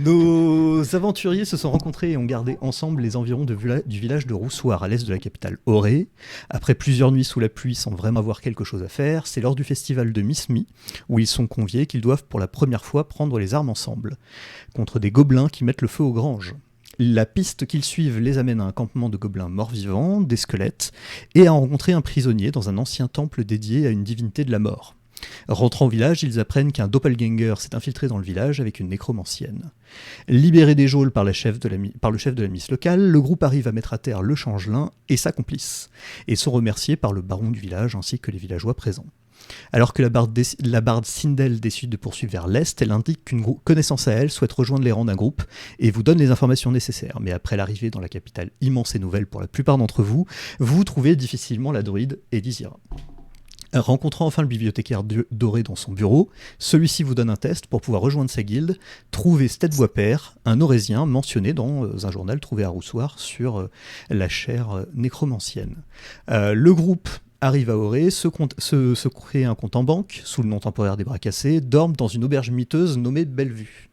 Nos aventuriers se sont rencontrés et ont gardé ensemble les environs du village de Roussoir, à l'est de la capitale Auré. Après plusieurs nuits sous la pluie sans vraiment avoir quelque chose à faire, c'est lors du festival de Mismi, où ils sont conviés, qu'ils doivent pour la première fois prendre les armes ensemble, contre des gobelins qui mettent le feu aux granges. La piste qu'ils suivent les amène à un campement de gobelins morts-vivants, des squelettes, et à rencontrer un prisonnier dans un ancien temple dédié à une divinité de la mort. Rentrant au village, ils apprennent qu'un doppelganger s'est infiltré dans le village avec une nécromancienne. Libéré des geôles par le chef de la milice locale, le groupe arrive à mettre à terre le changelin et sa complice, et sont remerciés par le baron du village ainsi que les villageois présents. Alors que la barde Sindel décide de poursuivre vers l'est, elle indique qu'une connaissance à elle souhaite rejoindre les rangs d'un groupe et vous donne les informations nécessaires. Mais après l'arrivée dans la capitale immense et nouvelle pour la plupart d'entre vous, vous trouvez difficilement la druide Elisira. Rencontrant enfin le bibliothécaire doré dans son bureau, celui-ci vous donne un test pour pouvoir rejoindre sa guilde, trouver Steadbois-Père, un Aurésien mentionné dans un journal trouvé à Roussoir sur la chaire nécromancienne. Le groupe arrive à Auré, se crée un compte en banque sous le nom temporaire des bras cassés, dorment dans une auberge miteuse nommée Bellevue.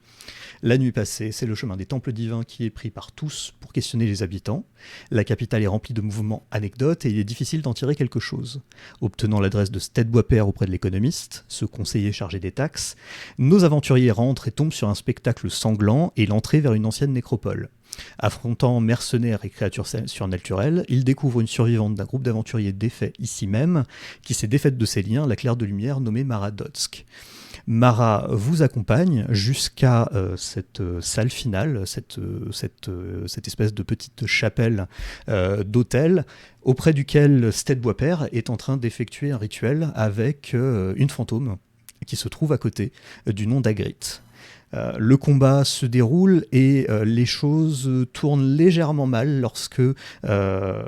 La nuit passée, c'est le chemin des temples divins qui est pris par tous pour questionner les habitants. La capitale est remplie de mouvements anecdotes et il est difficile d'en tirer quelque chose. Obtenant l'adresse de Steadbois-Père auprès de l'économiste, ce conseiller chargé des taxes, nos aventuriers rentrent et tombent sur un spectacle sanglant et l'entrée vers une ancienne nécropole. Affrontant mercenaires et créatures surnaturelles, ils découvrent une survivante d'un groupe d'aventuriers défaits ici même, qui s'est défaite de ses liens, la claire de lumière nommée Mara Dotsk. Mara vous accompagne jusqu'à cette salle finale, cette espèce de petite chapelle d'hôtel, auprès duquel Steadbois-Père est en train d'effectuer un rituel avec une fantôme qui se trouve à côté, du nom d'Agritte. Le combat se déroule et les choses tournent légèrement mal lorsque le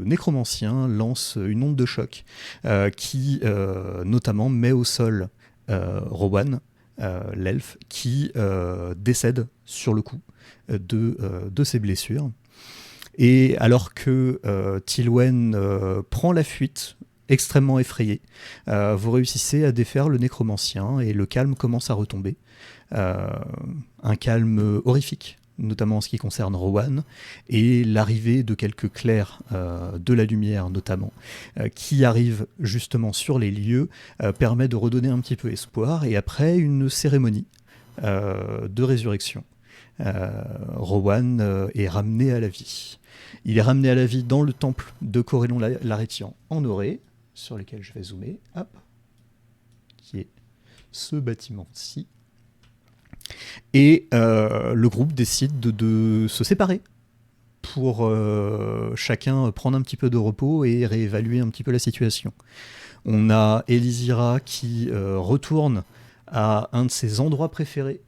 nécromancien lance une onde de choc qui notamment met au sol Rowan, l'elfe, qui décède sur le coup de ses blessures. Et alors que Tilwen prend la fuite, extrêmement effrayé, vous réussissez à défaire le nécromancien et le calme commence à retomber. Un calme horrifique, notamment en ce qui concerne Rowan, et l'arrivée de quelques clercs de la lumière notamment, qui arrivent justement sur les lieux, permet de redonner un petit peu espoir, et après une cérémonie de résurrection, Rowan est ramené à la vie. Il est ramené à la vie dans le temple de Corellon l'Arétian en Auré, sur lequel je vais zoomer, hop, qui est ce bâtiment-ci. Et le groupe décide de se séparer pour chacun prendre un petit peu de repos et réévaluer un petit peu la situation. On a Elisira qui retourne à un de ses endroits préférés,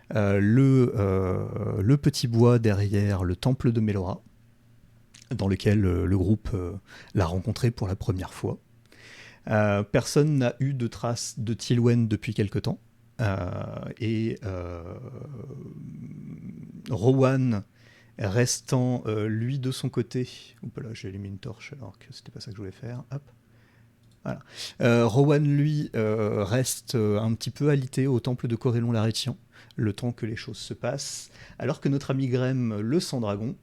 le petit bois derrière le temple de Melora, dans lequel le groupe l'a rencontré pour la première fois. Personne n'a eu de traces de Tilwen depuis quelque temps. Rowan restant lui de son côté. Oups là, j'ai allumé une torche alors que c'était pas ça que je voulais faire. Hop. Voilà. Rowan lui reste un petit peu alité au temple de Corellon l'Arétian, le temps que les choses se passent, alors que notre ami Grem, le sans-dragon,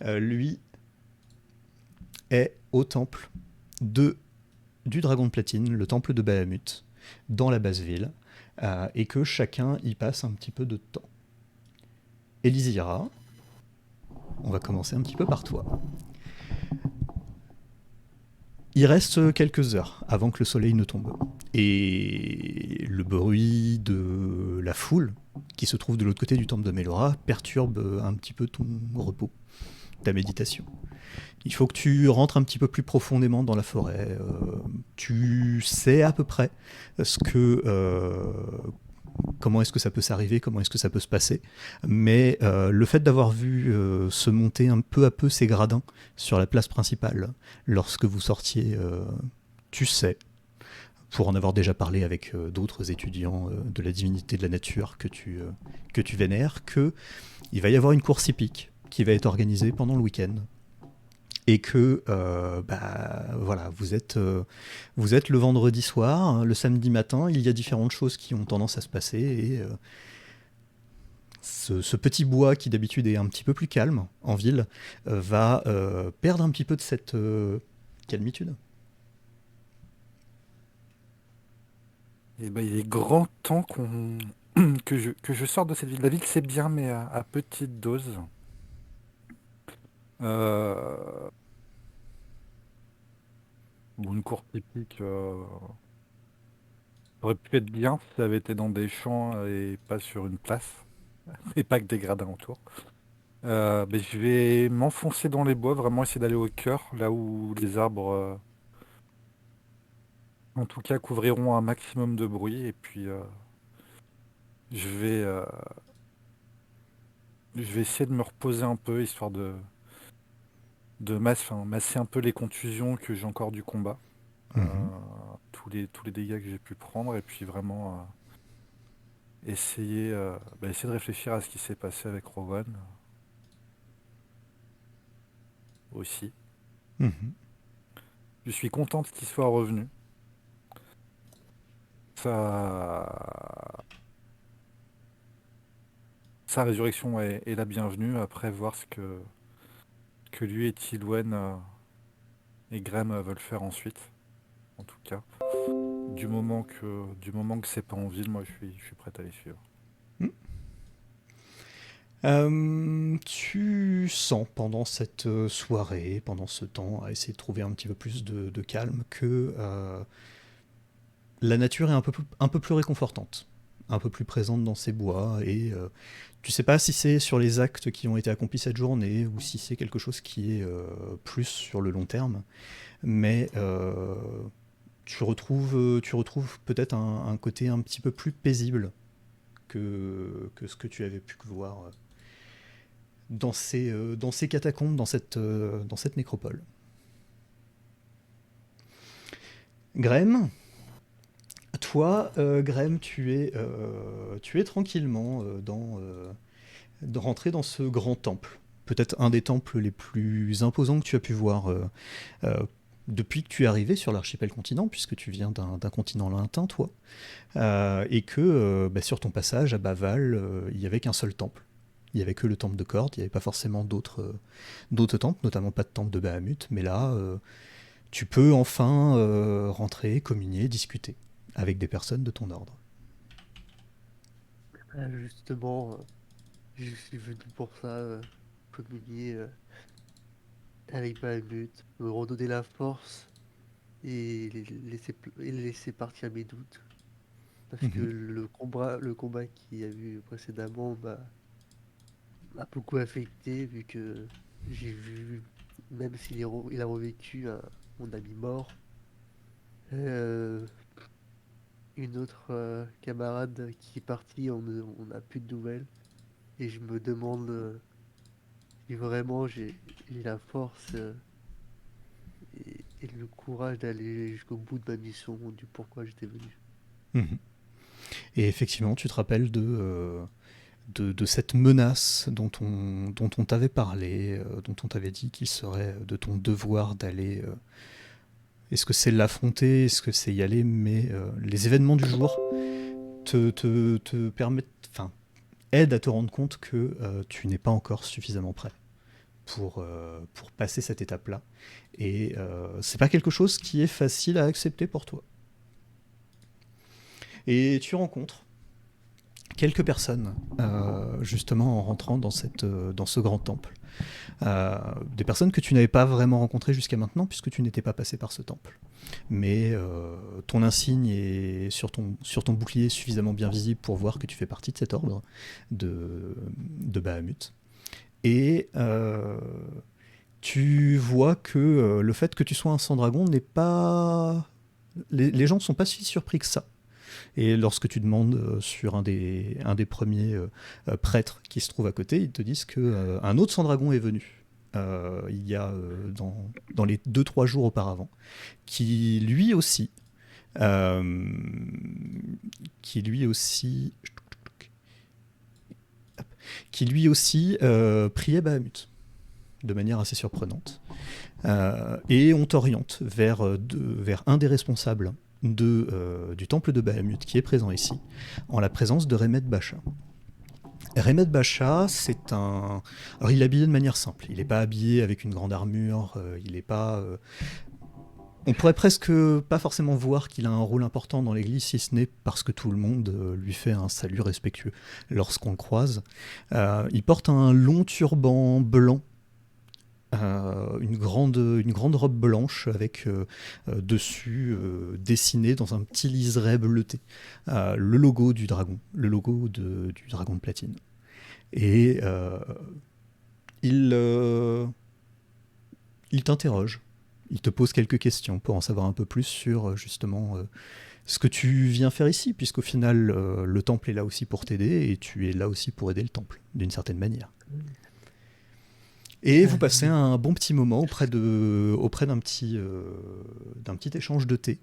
lui est au temple du Dragon de Platine, le temple de Bahamut, dans la basse ville, et que chacun y passe un petit peu de temps. Elisira, on va commencer un petit peu par toi. Il reste quelques heures avant que le soleil ne tombe, et le bruit de la foule qui se trouve de l'autre côté du temple de Melora perturbe un petit peu ton repos, ta méditation. Il faut que tu rentres un petit peu plus profondément dans la forêt. Tu sais à peu près comment est-ce que ça peut s'arriver, comment est-ce que ça peut se passer. Mais le fait d'avoir vu se monter un peu à peu ces gradins sur la place principale, lorsque vous sortiez, tu sais, pour en avoir déjà parlé avec d'autres étudiants de la divinité de la nature que tu vénères, qu'il va y avoir une course hippique qui va être organisée pendant le week-end. Et que voilà, vous êtes le vendredi soir, hein, le samedi matin, il y a différentes choses qui ont tendance à se passer et ce petit bois qui d'habitude est un petit peu plus calme en ville va perdre un petit peu de cette calmitude. Et ben, il est grand temps que je sorte de cette ville. La ville, c'est bien, mais à petite dose. Euh, bon, une cour typique aurait pu être bien si ça avait été dans des champs et pas sur une place, et pas que des gradins autour. Mais je vais m'enfoncer dans les bois, vraiment essayer d'aller au cœur, là où les arbres, en tout cas, couvriront un maximum de bruit. Et puis, je vais, euh, je vais essayer de me reposer un peu, histoire de masser un peu les contusions que j'ai encore du combat. Mhm. euh, tous les dégâts que j'ai pu prendre, et puis vraiment essayer de réfléchir à ce qui s'est passé avec Rowan aussi. Mhm. Je suis contente qu'il soit revenu. Ça, Sa résurrection est la bienvenue. Après, voir que lui et Tilwen et Graham veulent faire ensuite. En tout cas, du moment que c'est pas en ville, moi je suis prêt à les suivre. Tu sens pendant cette soirée, pendant ce temps, à essayer de trouver un petit peu plus de calme, que la nature est un peu plus réconfortante, un peu plus présente dans ces bois, et tu sais pas si c'est sur les actes qui ont été accomplis cette journée, ou si c'est quelque chose qui est plus sur le long terme, mais tu retrouves peut-être un côté un petit peu plus paisible que ce que tu avais pu voir dans ces catacombes, dans cette nécropole. Graham, toi, Graham, tu es tranquillement rentré dans ce grand temple. Peut-être un des temples les plus imposants que tu as pu voir euh, depuis que tu es arrivé sur l'archipel continent, puisque tu viens d'un continent lointain, toi, et que bah, sur ton passage à Baval, il n'y avait qu'un seul temple. Il n'y avait que le temple de Kord, il n'y avait pas forcément d'autres temples, notamment pas de temple de Bahamut, mais là, tu peux enfin rentrer, communier, discuter avec des personnes de ton ordre. Justement, je suis venu pour ça, communier avec Bahamut, me redonner la force et laisser partir mes doutes. Parce que Mhm. le combat qu'il y a eu précédemment m'a beaucoup affecté, vu que j'ai vu, même il a revécu mon ami mort, euh, une autre camarade qui est partie, on n'a plus de nouvelles. Et je me demande si vraiment j'ai la force et le courage d'aller jusqu'au bout de ma mission, du pourquoi j'étais venu. Mhm. Et effectivement, tu te rappelles de cette menace dont on t'avait parlé, dont on t'avait dit qu'il serait de ton devoir d'aller. Est-ce que c'est l'affronter, est-ce que c'est y aller, mais les événements du jour te permettent, enfin, aident à te rendre compte que tu n'es pas encore suffisamment prêt pour passer cette étape-là. Et c'est pas quelque chose qui est facile à accepter pour toi. Et tu rencontres quelques personnes, justement en rentrant dans ce grand temple. Des personnes que tu n'avais pas vraiment rencontrées jusqu'à maintenant, puisque tu n'étais pas passé par ce temple. Mais ton insigne est sur ton bouclier suffisamment bien visible pour voir que tu fais partie de cet ordre de Bahamut. Et tu vois que le fait que tu sois un sang-dragon n'est pas... Les gens ne sont pas si surpris que ça. Et lorsque tu demandes sur un des premiers prêtres qui se trouve à côté, ils te disent que un autre sang-dragon est venu. Il y a dans les 2-3 jours auparavant, qui lui aussi, euh, qui lui aussi, qui lui aussi priait Bahamut de manière assez surprenante. Et on t'oriente vers un des responsables du temple de Bahamut qui est présent ici, en la présence de Remet Bacha. Remed Bacha, c'est un... Alors il est habillé de manière simple, il n'est pas habillé avec une grande armure, il n'est pas... On pourrait presque pas forcément voir qu'il a un rôle important dans l'église, si ce n'est parce que tout le monde lui fait un salut respectueux lorsqu'on le croise. Il porte un long turban blanc, une grande robe blanche avec dessus dessiné dans un petit liseré bleuté le logo du dragon, du dragon de platine. Et il, il t'interroge, il te pose quelques questions pour en savoir un peu plus sur justement ce que tu viens faire ici, puisqu'au final le temple est là aussi pour t'aider et tu es là aussi pour aider le temple, d'une certaine manière. Et vous passez un bon petit moment auprès d'un petit échange de thé.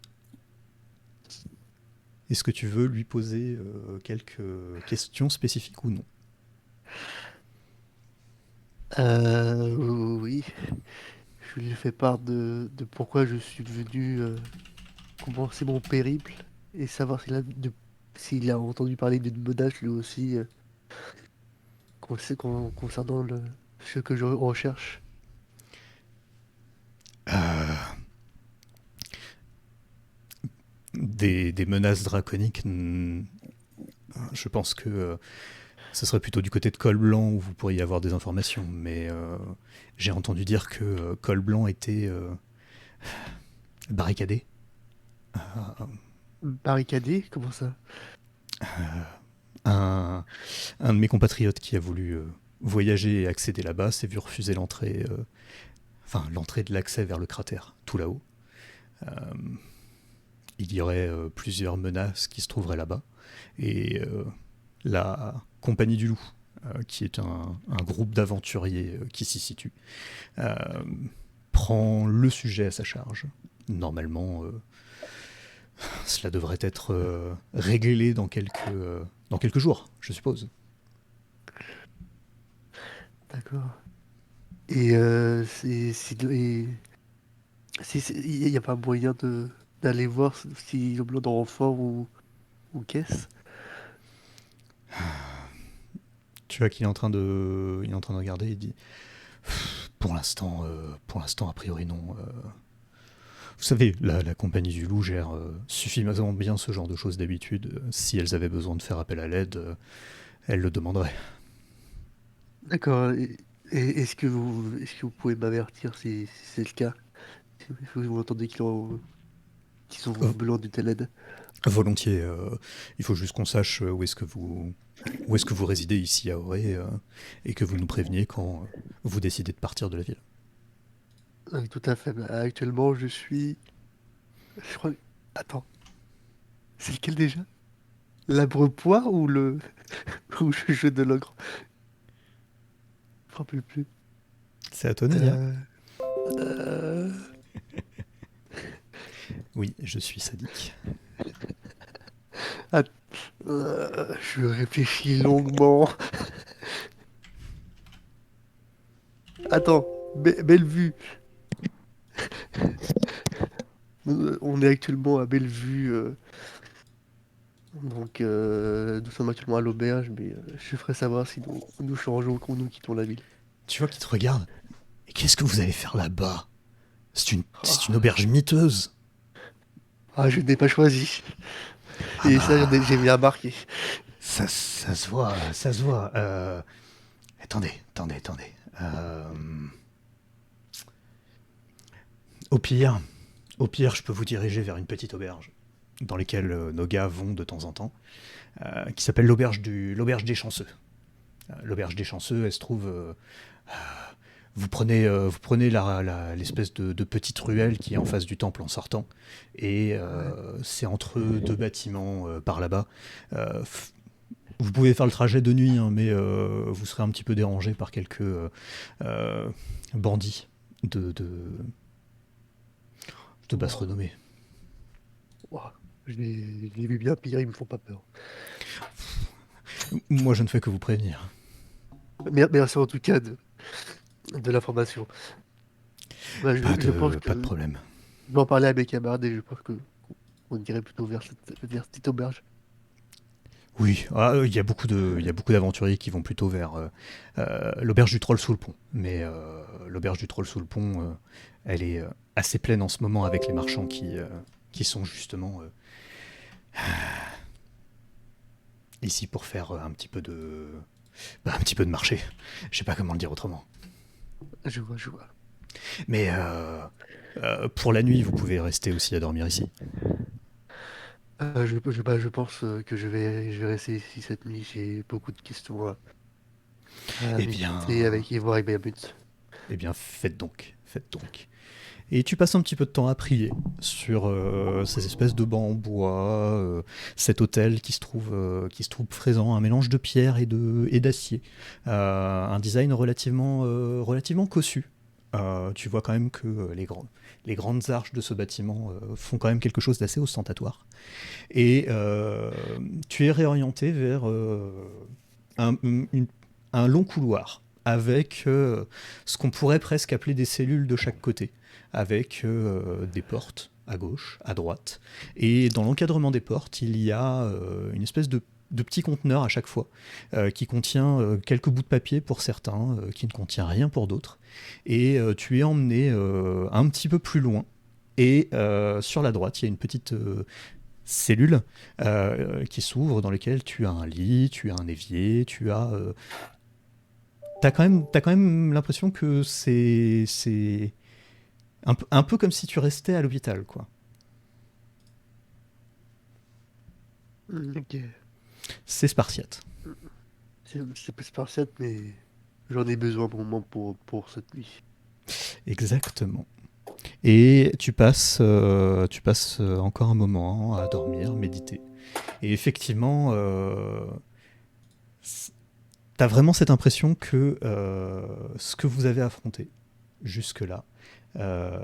Est-ce que tu veux lui poser quelques questions spécifiques ou non? Oui, je lui fais part de pourquoi je suis venu commencer mon périple et savoir s'il a entendu parler d'une menace lui aussi concernant ce que je recherche. Euh, des menaces draconiques, je pense que ce serait plutôt du côté de Col Blanc où vous pourriez avoir des informations, mais j'ai entendu dire que Col Blanc était barricadé. Barricadé? Comment ça? Un de mes compatriotes qui a voulu voyager et accéder là-bas s'est vu refuser l'entrée de l'accès vers le cratère, tout là-haut. Il y aurait plusieurs menaces qui se trouveraient là-bas. Et la Compagnie du Loup, qui est un groupe d'aventuriers qui s'y situe, prend le sujet à sa charge. Normalement, cela devrait être réglé dans quelques jours, je suppose. D'accord. Et il n'y a pas moyen d'aller voir si le blanc de renfort ou qu'est-ce? Tu vois qu'il est en train de regarder, il dit pour l'instant, a priori non. Vous savez, la Compagnie du Loup gère suffisamment bien ce genre de choses d'habitude. Si elles avaient besoin de faire appel à l'aide, elles le demanderaient. D'accord. Et est-ce que vous pouvez m'avertir si c'est le cas? Si vous entendez qu'ils ont Euh, besoin d'une telle aide? Volontiers. Il faut juste qu'on sache où est-ce que vous résidez ici à Auré et que vous nous préveniez quand vous décidez de partir de la ville. Oui, tout à fait. Bah, actuellement, je suis. Je crois. Attends. C'est lequel déjà? L'Abreport ou le ou le jeu de l'ogre? Je me rappelle plus. C'est à toi, Nadia. Euh, euh, Oui, je suis sadique. att- je réfléchis longuement. Attends. Bellevue. On est actuellement à Bellevue. Donc, nous sommes actuellement à l'auberge, mais je ferai savoir si nous changeons quand nous quittons la ville. Tu vois qu'il te regarde. Et qu'est-ce que vous allez faire là-bas? C'est une Ah, auberge miteuse. je n'ai pas choisi. Ah Et ça, bah, j'ai bien marqué. ça se voit, ça se voit. Attendez. Euh, au pire, je peux vous diriger vers une petite auberge dans lesquelles nos gars vont de temps en temps, qui s'appelle l'auberge des Chanceux. L'auberge des Chanceux, elle se trouve. Vous prenez l'espèce de petite ruelle qui est en face du temple en sortant, et Ouais. c'est entre deux bâtiments par là-bas. Vous pouvez faire le trajet de nuit, hein, mais vous serez un petit peu dérangé par quelques bandits de, de, de basse Wow. renommée. Wow. Je l'ai vu bien pire, ils me font pas peur. Moi, je ne fais que vous prévenir. Merci en tout cas de l'information. Bah, je pense que Pas de problème. je vais en parler à mes camarades et je pense que on irait plutôt vers cette auberge. Oui, il y a beaucoup d'aventuriers qui vont plutôt vers l'auberge du troll sous le pont. Mais l'auberge du troll sous le pont, elle est assez pleine en ce moment avec les marchands qui sont justement ici pour faire un petit peu de marché. Je sais pas comment le dire autrement. Je vois, je vois. Mais pour la nuit, vous pouvez rester aussi à dormir ici. Je pense que je vais rester ici cette nuit. J'ai beaucoup de questions à Eh méditer bien, avec et voir avec Bahamut. eh bien, faites donc, faites donc. Et tu passes un petit peu de temps à prier sur ces espèces de bancs en bois, cet hôtel qui se trouve présent, un mélange de pierre et d'acier, un design relativement cossu. Tu vois quand même que les grandes arches de ce bâtiment font quand même quelque chose d'assez ostentatoire. Et tu es réorienté vers un, une- un long couloir avec ce qu'on pourrait presque appeler des cellules de chaque côté, avec des portes à gauche, à droite. Et dans l'encadrement des portes, il y a une espèce de petit conteneur à chaque fois, qui contient quelques bouts de papier pour certains, qui ne contient rien pour d'autres. Et tu es emmené un petit peu plus loin. Et sur la droite, il y a une petite cellule qui s'ouvre, dans lesquelles tu as un lit, tu as un évier, t'as quand même l'impression que c'est un peu comme si tu restais à l'hôpital, quoi. Ok. C'est spartiate. C'est pas spartiate, mais j'en ai besoin pour moi pour cette nuit. Exactement. Et tu passes encore un moment à dormir, méditer. Et effectivement, t'as vraiment cette impression que ce que vous avez affronté jusque-là, euh,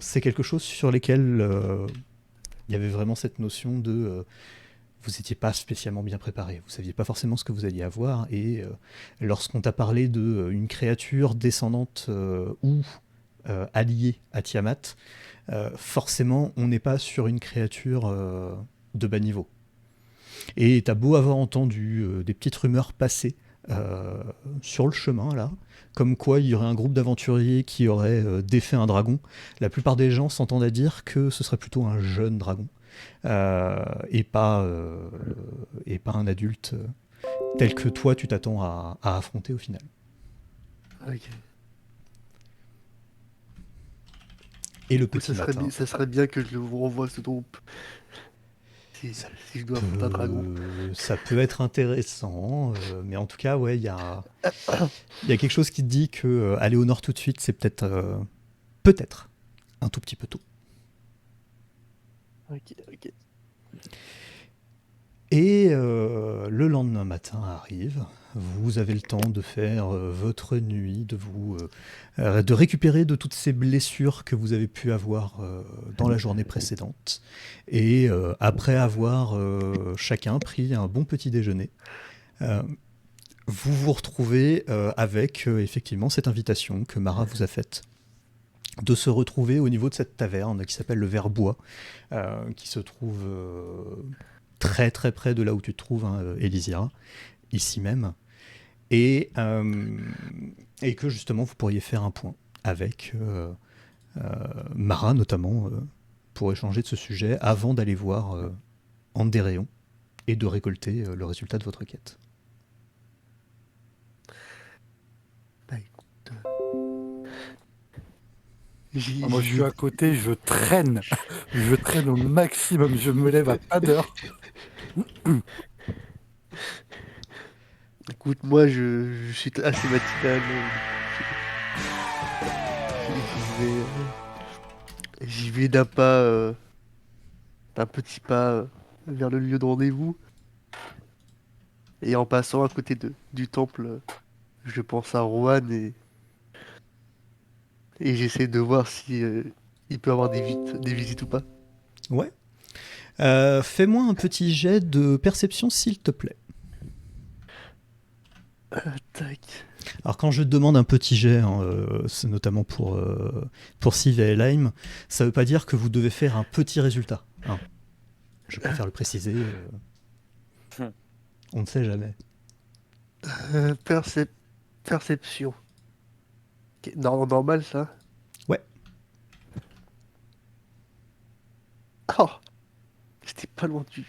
c'est quelque chose sur lesquels il y avait vraiment cette notion de vous n'étiez pas spécialement bien préparé, vous saviez pas forcément ce que vous alliez avoir, et lorsqu'on t'a parlé de une créature descendante ou alliée à Tiamat, forcément on n'est pas sur une créature de bas niveau. Et t'as beau avoir entendu des petites rumeurs passer sur le chemin là, comme quoi il y aurait un groupe d'aventuriers qui aurait défait un dragon, la plupart des gens s'entendent à dire que ce serait plutôt un jeune dragon euh, et, pas, euh, et pas un adulte tel que toi tu t'attends à affronter au final. Ok. Et le Du coup, petit matin, ça serait bien que je le revoie ce groupe si, ça si je dois affronter un dragon. ça peut être intéressant, mais en tout cas, ouais, il y a quelque chose qui te dit que aller au nord tout de suite, c'est peut-être un tout petit peu tôt. Ok, ok. Et le lendemain matin arrive, vous avez le temps de faire votre nuit, de récupérer de toutes ces blessures que vous avez pu avoir dans la journée précédente. Et après avoir chacun pris un bon petit déjeuner, euh, vous vous retrouvez avec effectivement cette invitation que Mara vous a faite de se retrouver au niveau de cette taverne qui s'appelle le Verbois, qui se trouve très très près de là où tu te trouves, hein, Elysia, ici même, et, euh, et que justement vous pourriez faire un point avec Mara notamment pour échanger de ce sujet avant d'aller voir Andéréon et de récolter le résultat de votre quête. Bah écoute, Moi, je j'y suis à côté, je traîne. Je traîne au maximum. Je me lève à pas d'heure. écoute, moi je suis assez matinal. J'y vais, j'y vais d'un petit pas vers le lieu de rendez-vous. Et en passant à côté du temple, je pense à Rohan et j'essaie de voir si il peut avoir des visites ou pas. Ouais. Fais-moi un petit jet de perception s'il te plaît. Tac. Alors quand je te demande un petit jet, hein, c'est notamment pour Siv et Elheim, ça ne veut pas dire que vous devez faire un petit résultat, hein. Je préfère le préciser. On ne sait jamais. Perception. Ok, normal, ça? Ouais. Oh, j'étais pas loin du...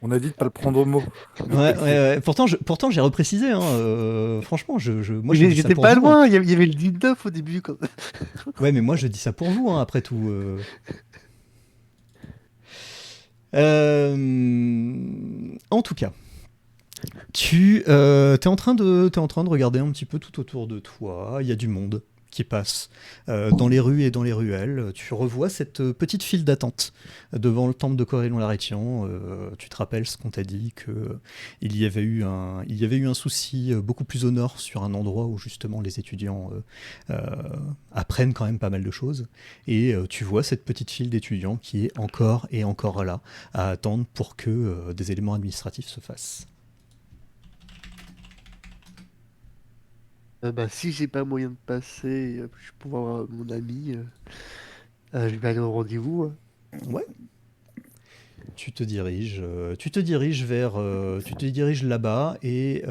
On a dit de pas le prendre au mot. Ouais. Pourtant, j'ai reprécisé. Hein, franchement, moi, je dis ça J'étais pour pas vous. Hein. loin, il y avait le 19 au début. Quand... Ouais, mais moi, je dis ça pour vous, hein, après tout. En tout cas, t'es en train de regarder un petit peu tout autour de toi. Il y a du monde qui passe dans les rues et dans les ruelles. Tu revois cette petite file d'attente devant le temple de Corellon-Larétian. Tu te rappelles ce qu'on t'a dit, que il y avait eu un souci beaucoup plus au nord, sur un endroit où justement les étudiants apprennent quand même pas mal de choses. Et tu vois cette petite file d'étudiants qui est encore et encore là à attendre pour que des éléments administratifs se fassent. Si j'ai pas moyen de passer, je peux voir mon ami, je vais aller au rendez-vous. Hein. Ouais. Tu te diriges là-bas et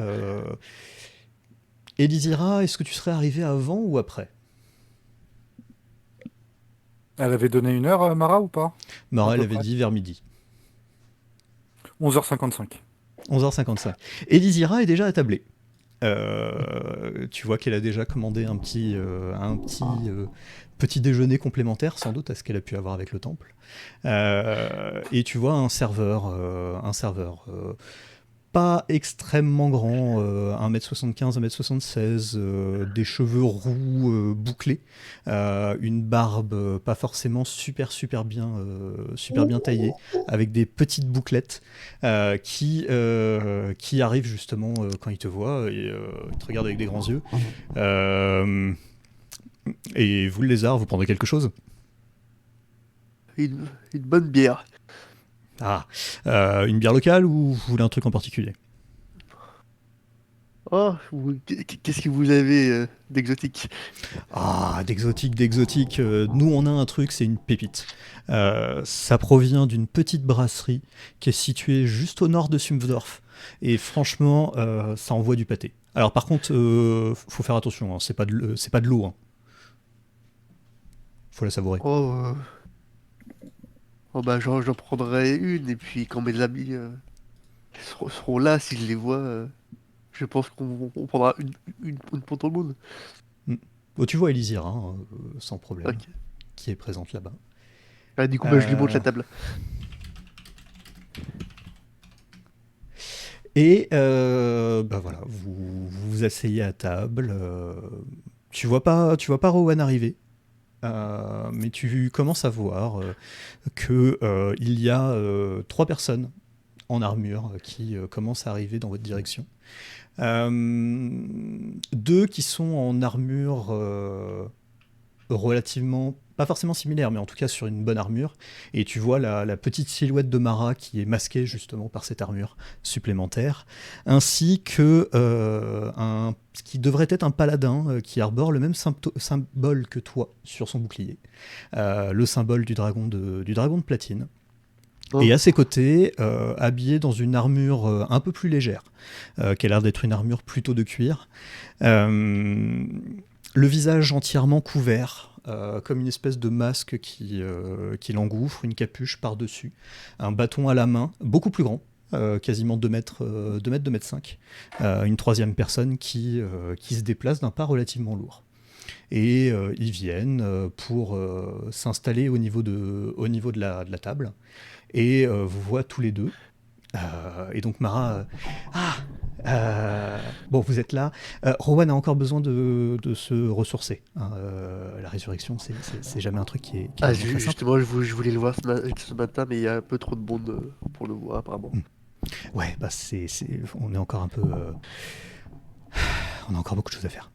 Elisira, est-ce que tu serais arrivé avant ou après? Elle avait donné une heure, Mara, ou pas? Mara, À elle peu avait près. dit vers midi. 11h55. 11h55. Elisira est déjà attablée. Tu vois qu'elle a déjà commandé un petit déjeuner complémentaire, sans doute à ce qu'elle a pu avoir avec le temple. Et tu vois un serveur pas extrêmement grand, 1m75, 1m76, des cheveux roux bouclés, une barbe pas forcément super bien taillée, avec des petites bouclettes qui arrivent justement quand il te voit et il te regarde avec des grands yeux. Et vous, le lézard, vous prendrez quelque chose? Une bonne bière. Ah, une bière locale ou vous voulez un truc en particulier? Oh, qu'est-ce que vous avez d'exotique? Ah, d'exotique. Nous, on a un truc, c'est une pépite. Ça provient d'une petite brasserie qui est située juste au nord de Sumpfdorf. Et franchement, ça envoie du pâté. Alors par contre, faut faire attention, hein, c'est pas de l'eau. Hein. Faut la savourer. J'en prendrai une, et puis quand mes amis seront là, si je les vois, je pense qu'on prendra une pour tout le monde. Bon, tu vois Elisira, hein, sans problème, Ok. qui est présente là-bas. Du coup, je lui montre la table. Et voilà, vous vous asseyez à table. Tu vois pas Rowan arriver. Mais tu commences à voir que il y a 3 personnes en armure qui commencent à arriver dans votre direction. 2 qui sont en armure relativement, pas forcément similaire, mais en tout cas sur une bonne armure. Et tu vois la petite silhouette de Mara qui est masquée justement par cette armure supplémentaire, ainsi que ce qui devrait être un paladin qui arbore le même symbole que toi sur son bouclier, le symbole du dragon de platine. Oh. Et à ses côtés, habillé dans une armure un peu plus légère, qui a l'air d'être une armure plutôt de cuir, le visage entièrement couvert, comme une espèce de masque qui l'engouffre, une capuche par-dessus, un bâton à la main, beaucoup plus grand, quasiment 2 mètres, 2 mètres 5, une troisième personne qui se déplace d'un pas relativement lourd. Et ils viennent pour s'installer au niveau de la table, et vous voient tous les deux. Et donc Mara, bon, vous êtes là. Rowan a encore besoin de se ressourcer. Hein. La résurrection, c'est jamais un truc qui est très simple. Justement, je voulais le voir ce matin, mais il y a un peu trop de monde pour le voir, apparemment. Ouais, bah on est encore un peu... on a encore beaucoup de choses à faire.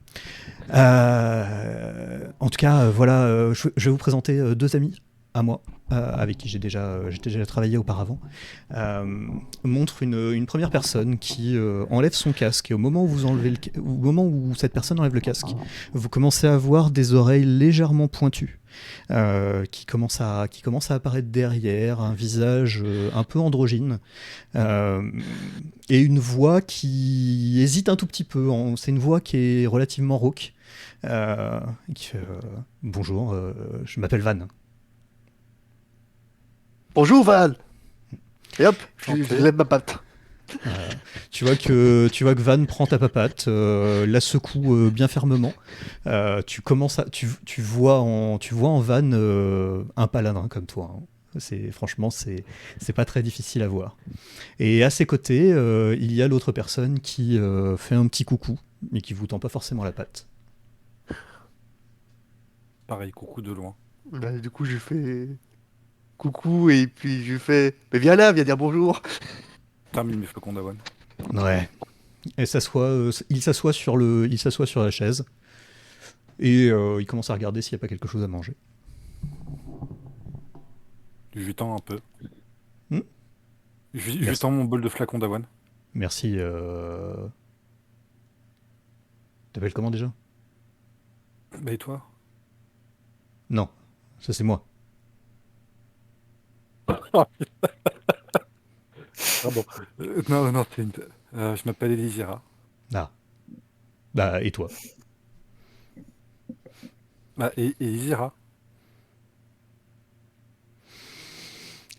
En tout cas, voilà, je vais vous présenter 2 amis à moi, avec qui j'ai déjà travaillé auparavant. Montre une première personne qui enlève son casque, et au moment où cette personne enlève le casque, vous commencez à voir des oreilles légèrement pointues, qui commence à apparaître derrière, un visage un peu androgyne, et une voix qui hésite un tout petit peu. C'est une voix qui est relativement rauque, qui fait bonjour, je m'appelle Van. Bonjour Val. Et hop, je Enchanté. lève ma patte. Tu vois que Van prend ta papate, la secoue bien fermement. Tu vois en Van un paladin comme toi, hein. Franchement, c'est pas très difficile à voir. Et à ses côtés, il y a l'autre personne qui fait un petit coucou, mais qui vous tend pas forcément la patte. Pareil, coucou de loin. Bah, du coup, je fais coucou et puis je fais mais viens là, viens dire bonjour. Termine mes flocons d'avoine. Ouais. Et il s'assoit sur la chaise et il commence à regarder s'il n'y a pas quelque chose à manger. Je lui tends un peu. Hmm. Je lui Merci. tends mon bol de flacons d'avoine. Merci. T'appelles comment déjà? Bah et toi? Non, ça c'est moi. Pardon. Non, non, je m'appelle Elisira. Ah, bah et toi? Bah, et Elisira.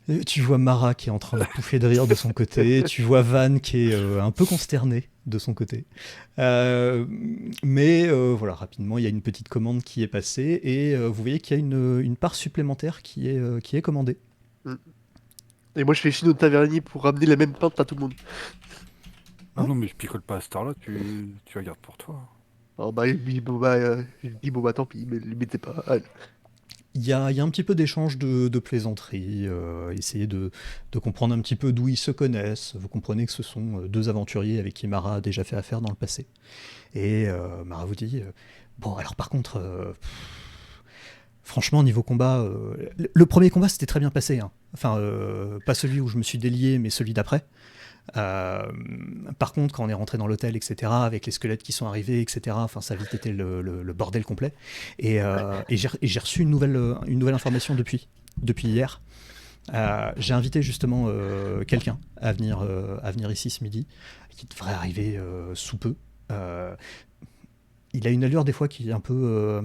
Et tu vois Mara qui est en train de pouffer de rire de son côté, tu vois Van qui est un peu consterné de son côté. Mais voilà, rapidement, il y a une petite commande qui est passée et vous voyez qu'il y a une part supplémentaire qui est commandée. Et moi, je fais chine au tavernier pour ramener la même pinte à tout le monde. Ah Hein. non, mais je picole pas à cette heure-là, tu regardes pour toi. Alors bah, je dis bon bah tant pis, mais ne mettez pas. Allez. Il y a un petit peu d'échange de plaisanteries, essayer de comprendre un petit peu d'où ils se connaissent. Vous comprenez que ce sont deux aventuriers avec qui Mara a déjà fait affaire dans le passé. Et Mara vous dit bon, alors par contre, franchement, niveau combat, le premier combat s'était très bien passé, hein. Enfin, pas celui où je me suis délié, mais celui d'après. Euh, Par contre, quand on est rentré dans l'hôtel, etc., avec les squelettes qui sont arrivés, etc., enfin, ça a vite été le bordel complet. Et j'ai reçu une nouvelle information depuis hier. J'ai invité justement quelqu'un à venir ici ce midi, qui devrait arriver sous peu. Euh, il a une allure des fois qui est un peu...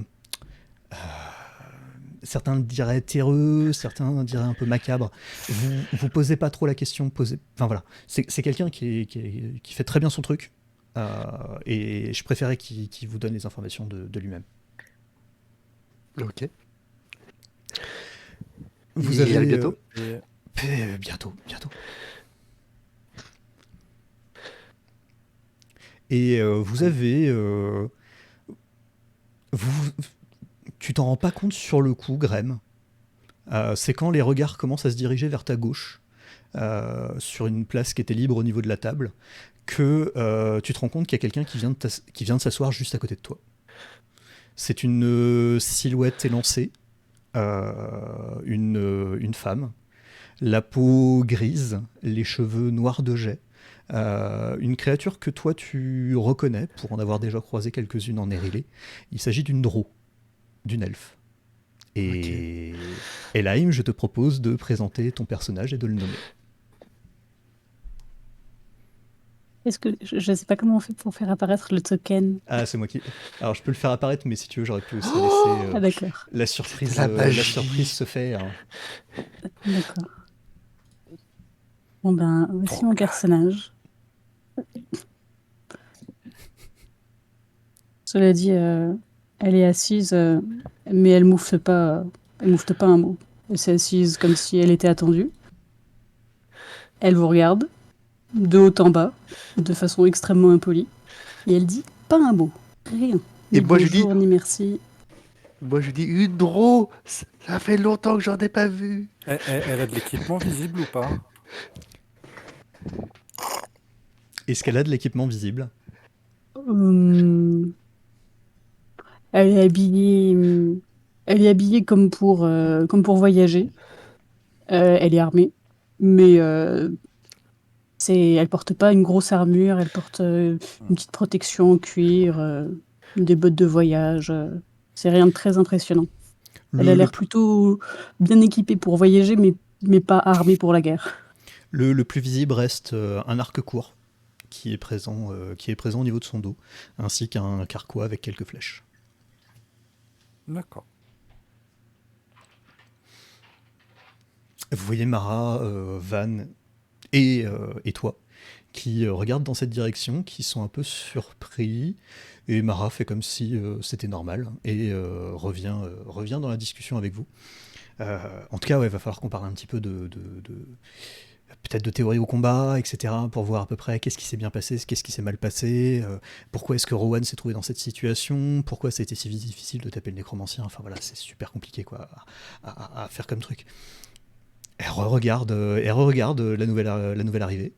certains diraient terreux, certains diraient un peu macabre. Vous posez pas trop la question, enfin voilà, c'est quelqu'un qui fait très bien son truc, et je préférais qu'il vous donne les informations de lui-même. Ok. Vous Il avez arrive bientôt. bientôt. Et vous avez vous, tu t'en rends pas compte sur le coup, Graham. C'est quand les regards commencent à se diriger vers ta gauche, sur une place qui était libre au niveau de la table, que tu te rends compte qu'il y a quelqu'un qui vient de s'asseoir juste à côté de toi. C'est une silhouette élancée, une femme, la peau grise, les cheveux noirs de jet. Une créature que toi tu reconnais pour en avoir déjà croisé quelques-unes en Erilé. Il s'agit d'une drow, d'une elfe. Et Elaim, je te propose de présenter ton personnage et de le nommer. Est-ce que je sais pas comment on fait pour faire apparaître le token? Ah, c'est moi qui. Alors, je peux le faire apparaître, mais si tu veux, j'aurais pu aussi Oh laisser Ah d'accord, la surprise. La La magie. surprise se fait, hein. d'accord. Bon ben, voici mon personnage. Cela dit, elle est assise, mais elle moufte pas un mot. Elle s'est assise comme si elle était attendue. Elle vous regarde, de haut en bas, de façon extrêmement impolie, et elle dit pas un mot, rien. Et Ni moi, je dis- bonjour, ni merci. Moi, je dis une draw. Ça fait longtemps que j'en ai pas vu. Elle a de l'équipement visible ou pas? Est-ce qu'elle a de l'équipement visible? Hum, Elle est habillée, comme pour voyager. Elle est armée, mais elle porte pas une grosse armure. Elle porte une petite protection en cuir, des bottes de voyage. C'est rien de très impressionnant. Elle a Le, le, l'air plutôt bien équipée pour voyager, mais pas armée pour la guerre. le plus visible reste un arc court qui est présent au niveau de son dos, ainsi qu'un carquois avec quelques flèches. D'accord. Vous voyez Mara, Van et toi qui regardent dans cette direction, qui sont un peu surpris, et Mara fait comme si c'était normal, et revient dans la discussion avec vous. En tout cas, ouais, va falloir qu'on parle un petit peu peut-être de théorie au combat, etc., pour voir à peu près qu'est-ce qui s'est bien passé, qu'est-ce qui s'est mal passé, pourquoi est-ce que Rowan s'est trouvé dans cette situation, pourquoi ça a été si difficile de taper le nécromancien. Enfin voilà, c'est super compliqué quoi à faire comme truc. Elle re-regarde la nouvelle arrivée,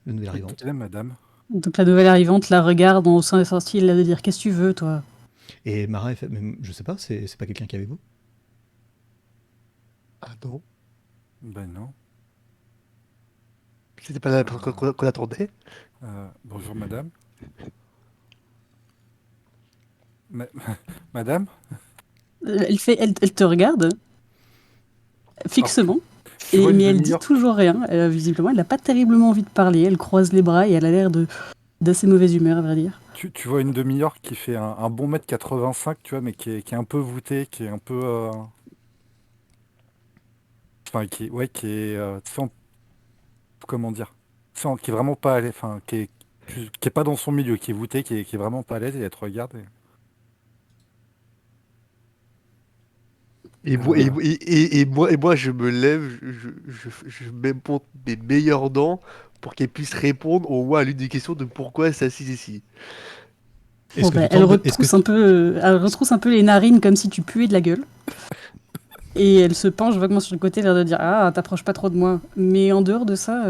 la nouvelle arrivante. Quelle est madame? Donc la nouvelle arrivante la regarde en haussant les sourcils, elle a de dire qu'est-ce que tu veux, toi? Et Mara, elle fait, mais je sais pas, c'est pas quelqu'un qui est avec vous? Ah non, Ben non. c'était pas la personne qu'on attendait. Bonjour madame. Ma- Madame? Elle te regarde fixement, Je vois une mais elle dit demi-heure. toujours rien. Visiblement, elle n'a pas terriblement envie de parler. Elle croise les bras et elle a l'air d'assez mauvaise humeur, à vrai dire. Tu vois une demi-heure qui fait un bon mètre 85, tu vois, mais qui est un peu voûté, qui est un peu... Enfin, qui est... comment dire? Qui est vraiment pas à l'aise, enfin, qui est pas dans son milieu, qui est voûté, qui est vraiment pas à l'aise, et elle te regarde. Et moi, je me lève, je m'imponte mes meilleures dents pour qu'elle puisse répondre au moins à l'une des questions de pourquoi elle s'assise ici. Est-ce que tu Elle tentes de- est-ce que elle retrousse un peu les narines comme si tu puais de la gueule. Et elle se penche vaguement sur le côté, l'air de dire ah, t'approches pas trop de moi. Mais en dehors de ça,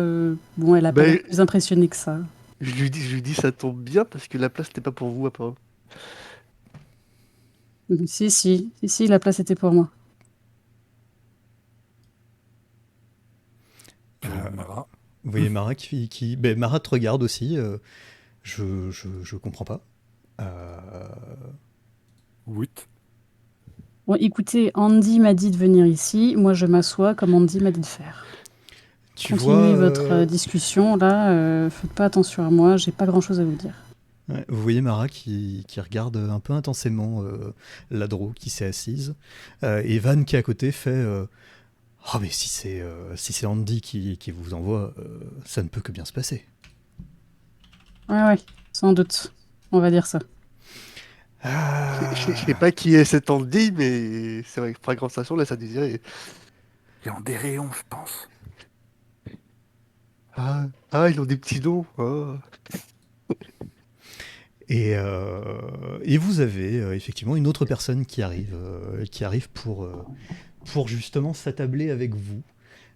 bon, elle a pas Ben, l'air plus impressionnée que ça. je lui dis, ça tombe bien parce que la place n'était pas pour vous, apparemment. Si, la place était pour moi. Mara. Vous voyez Mara ben, Mara te regarde aussi. Je comprends pas. Oui. Bon, écoutez, Andy m'a dit de venir ici. Moi, je m'assois comme Andy m'a dit de faire. Tu Continuez vois, votre discussion là. Faites pas attention à moi. J'ai pas grand chose à vous dire. ouais, vous voyez Mara qui regarde un peu intensément Ladro qui s'est assise, et Van qui à côté fait ah mais si c'est Andy qui vous envoie, ça ne peut que bien se passer. Ouais, sans doute. On va dire ça. Je sais pas qui est cet Andy, mais c'est vrai que fragmentation laisse à désirer. Et en des rayons, je pense. Ils ont des petits noms. Ah. Et vous avez effectivement une autre personne qui arrive pour justement s'attabler avec vous.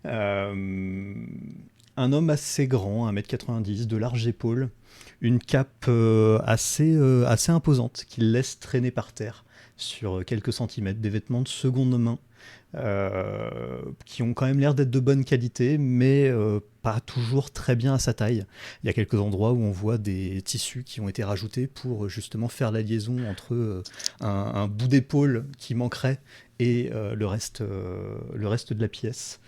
Un homme assez grand, 1m90, de larges épaules, une cape assez imposante qu'il laisse traîner par terre sur quelques centimètres, des vêtements de seconde main qui ont quand même l'air d'être de bonne qualité, mais pas toujours très bien à sa taille. Il y a quelques endroits où on voit des tissus qui ont été rajoutés pour justement faire la liaison entre un bout d'épaule qui manquerait et le reste de la pièce.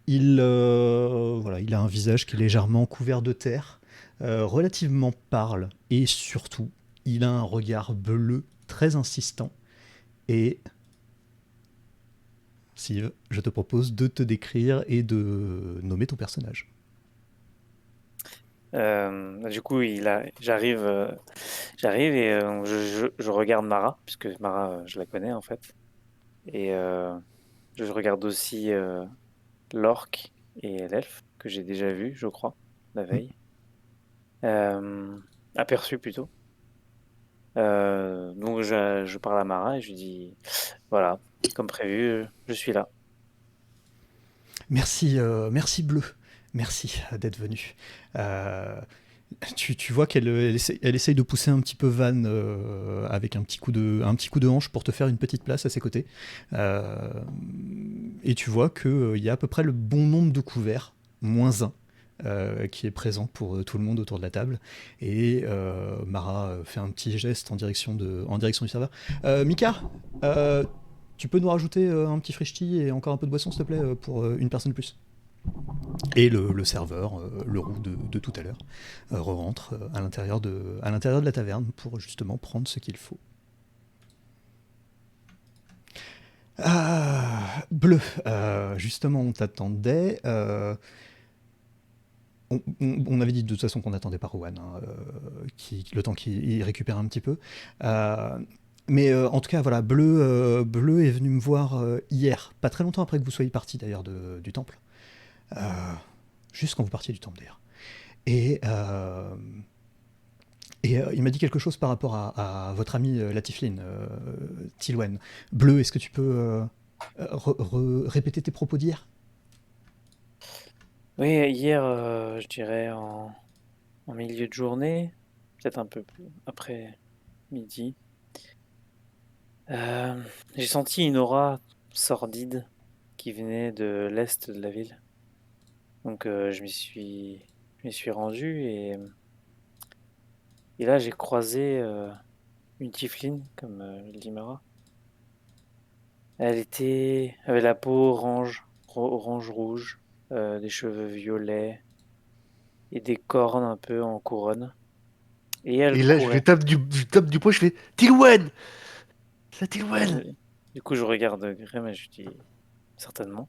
Il a un visage qui est légèrement couvert de terre, relativement pâle, et surtout, il a un regard bleu très insistant. Et Siv, je te propose de te décrire et de nommer ton personnage. Du coup, j'arrive et je regarde Mara, puisque Mara, je la connais en fait. Et je regarde aussi l'orque et l'elfe, que j'ai déjà vu, je crois, la veille. Aperçu plutôt. Donc je parle à Mara et je lui dis, voilà, comme prévu, je suis là. Merci Bleu, merci d'être venu. Tu vois qu'elle essaye de pousser un petit peu Van avec un petit coup de hanche pour te faire une petite place à ses côtés. Et tu vois qu'il y a à peu près le bon nombre de couverts, -1, qui est présent pour tout le monde autour de la table. Et Mara fait un petit geste en direction du serveur. Mika, tu peux nous rajouter un petit frishti et encore un peu de boisson, s'il te plaît, pour une personne de plus. Et le serveur, le roux de tout à l'heure, re-rentre à l'intérieur de la taverne pour justement prendre ce qu'il faut. Ah, Bleu, justement, on t'attendait. On avait dit de toute façon qu'on attendait pas Rowan, hein, le temps qu'il récupère un petit peu. Mais en tout cas, voilà, Bleu est venu me voir hier, pas très longtemps après que vous soyez parti d'ailleurs du temple. Juste quand vous partiez du temple d'ailleurs. Et il m'a dit quelque chose par rapport à votre ami Latiflin, Tilwen. Bleu, est-ce que tu peux répéter tes propos d'hier? Oui, hier, je dirais en milieu de journée, peut-être un peu plus après midi, j'ai senti une aura sordide qui venait de l'est de la ville. Donc je m'y suis rendu et là j'ai croisé une tiefling, comme le dit Mara. Elle avait la peau orange-rouge, des cheveux violets et des cornes un peu en couronne. Et elle Et là, je courait. tape du poing, je fais Tilwen! C'est Euh, Tilwen! Du coup, je regarde Graham et je dis certainement.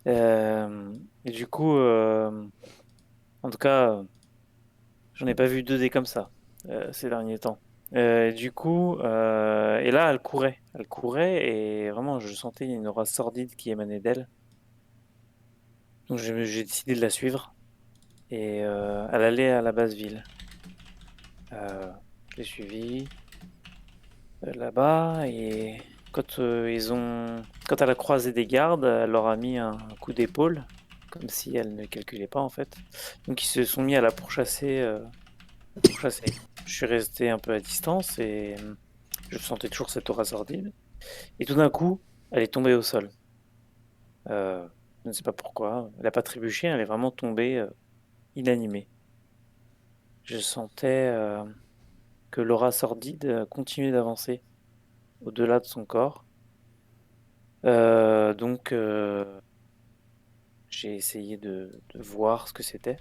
Et du coup, en tout cas, j'en ai pas vu 2D comme ça ces derniers temps. Du coup, et là, elle courait. Elle courait et vraiment, je sentais une aura sordide qui émanait d'elle. Donc, j'ai décidé de la suivre et elle allait à la base ville. Je l'ai suivie là-bas et quand elle a croisé des gardes, elle leur a mis un coup d'épaule, comme si elle ne calculait pas en fait. Donc ils se sont mis à la pourchasser. Pourchasser. Je suis resté un peu à distance et je sentais toujours cette aura sordide. Et tout d'un coup, elle est tombée au sol. Euh, je ne sais pas pourquoi. Elle n'a pas trébuché, elle est vraiment tombée inanimée. Je sentais que l'aura sordide continuait d'avancer au-delà de son corps. Donc, j'ai essayé de voir ce que c'était,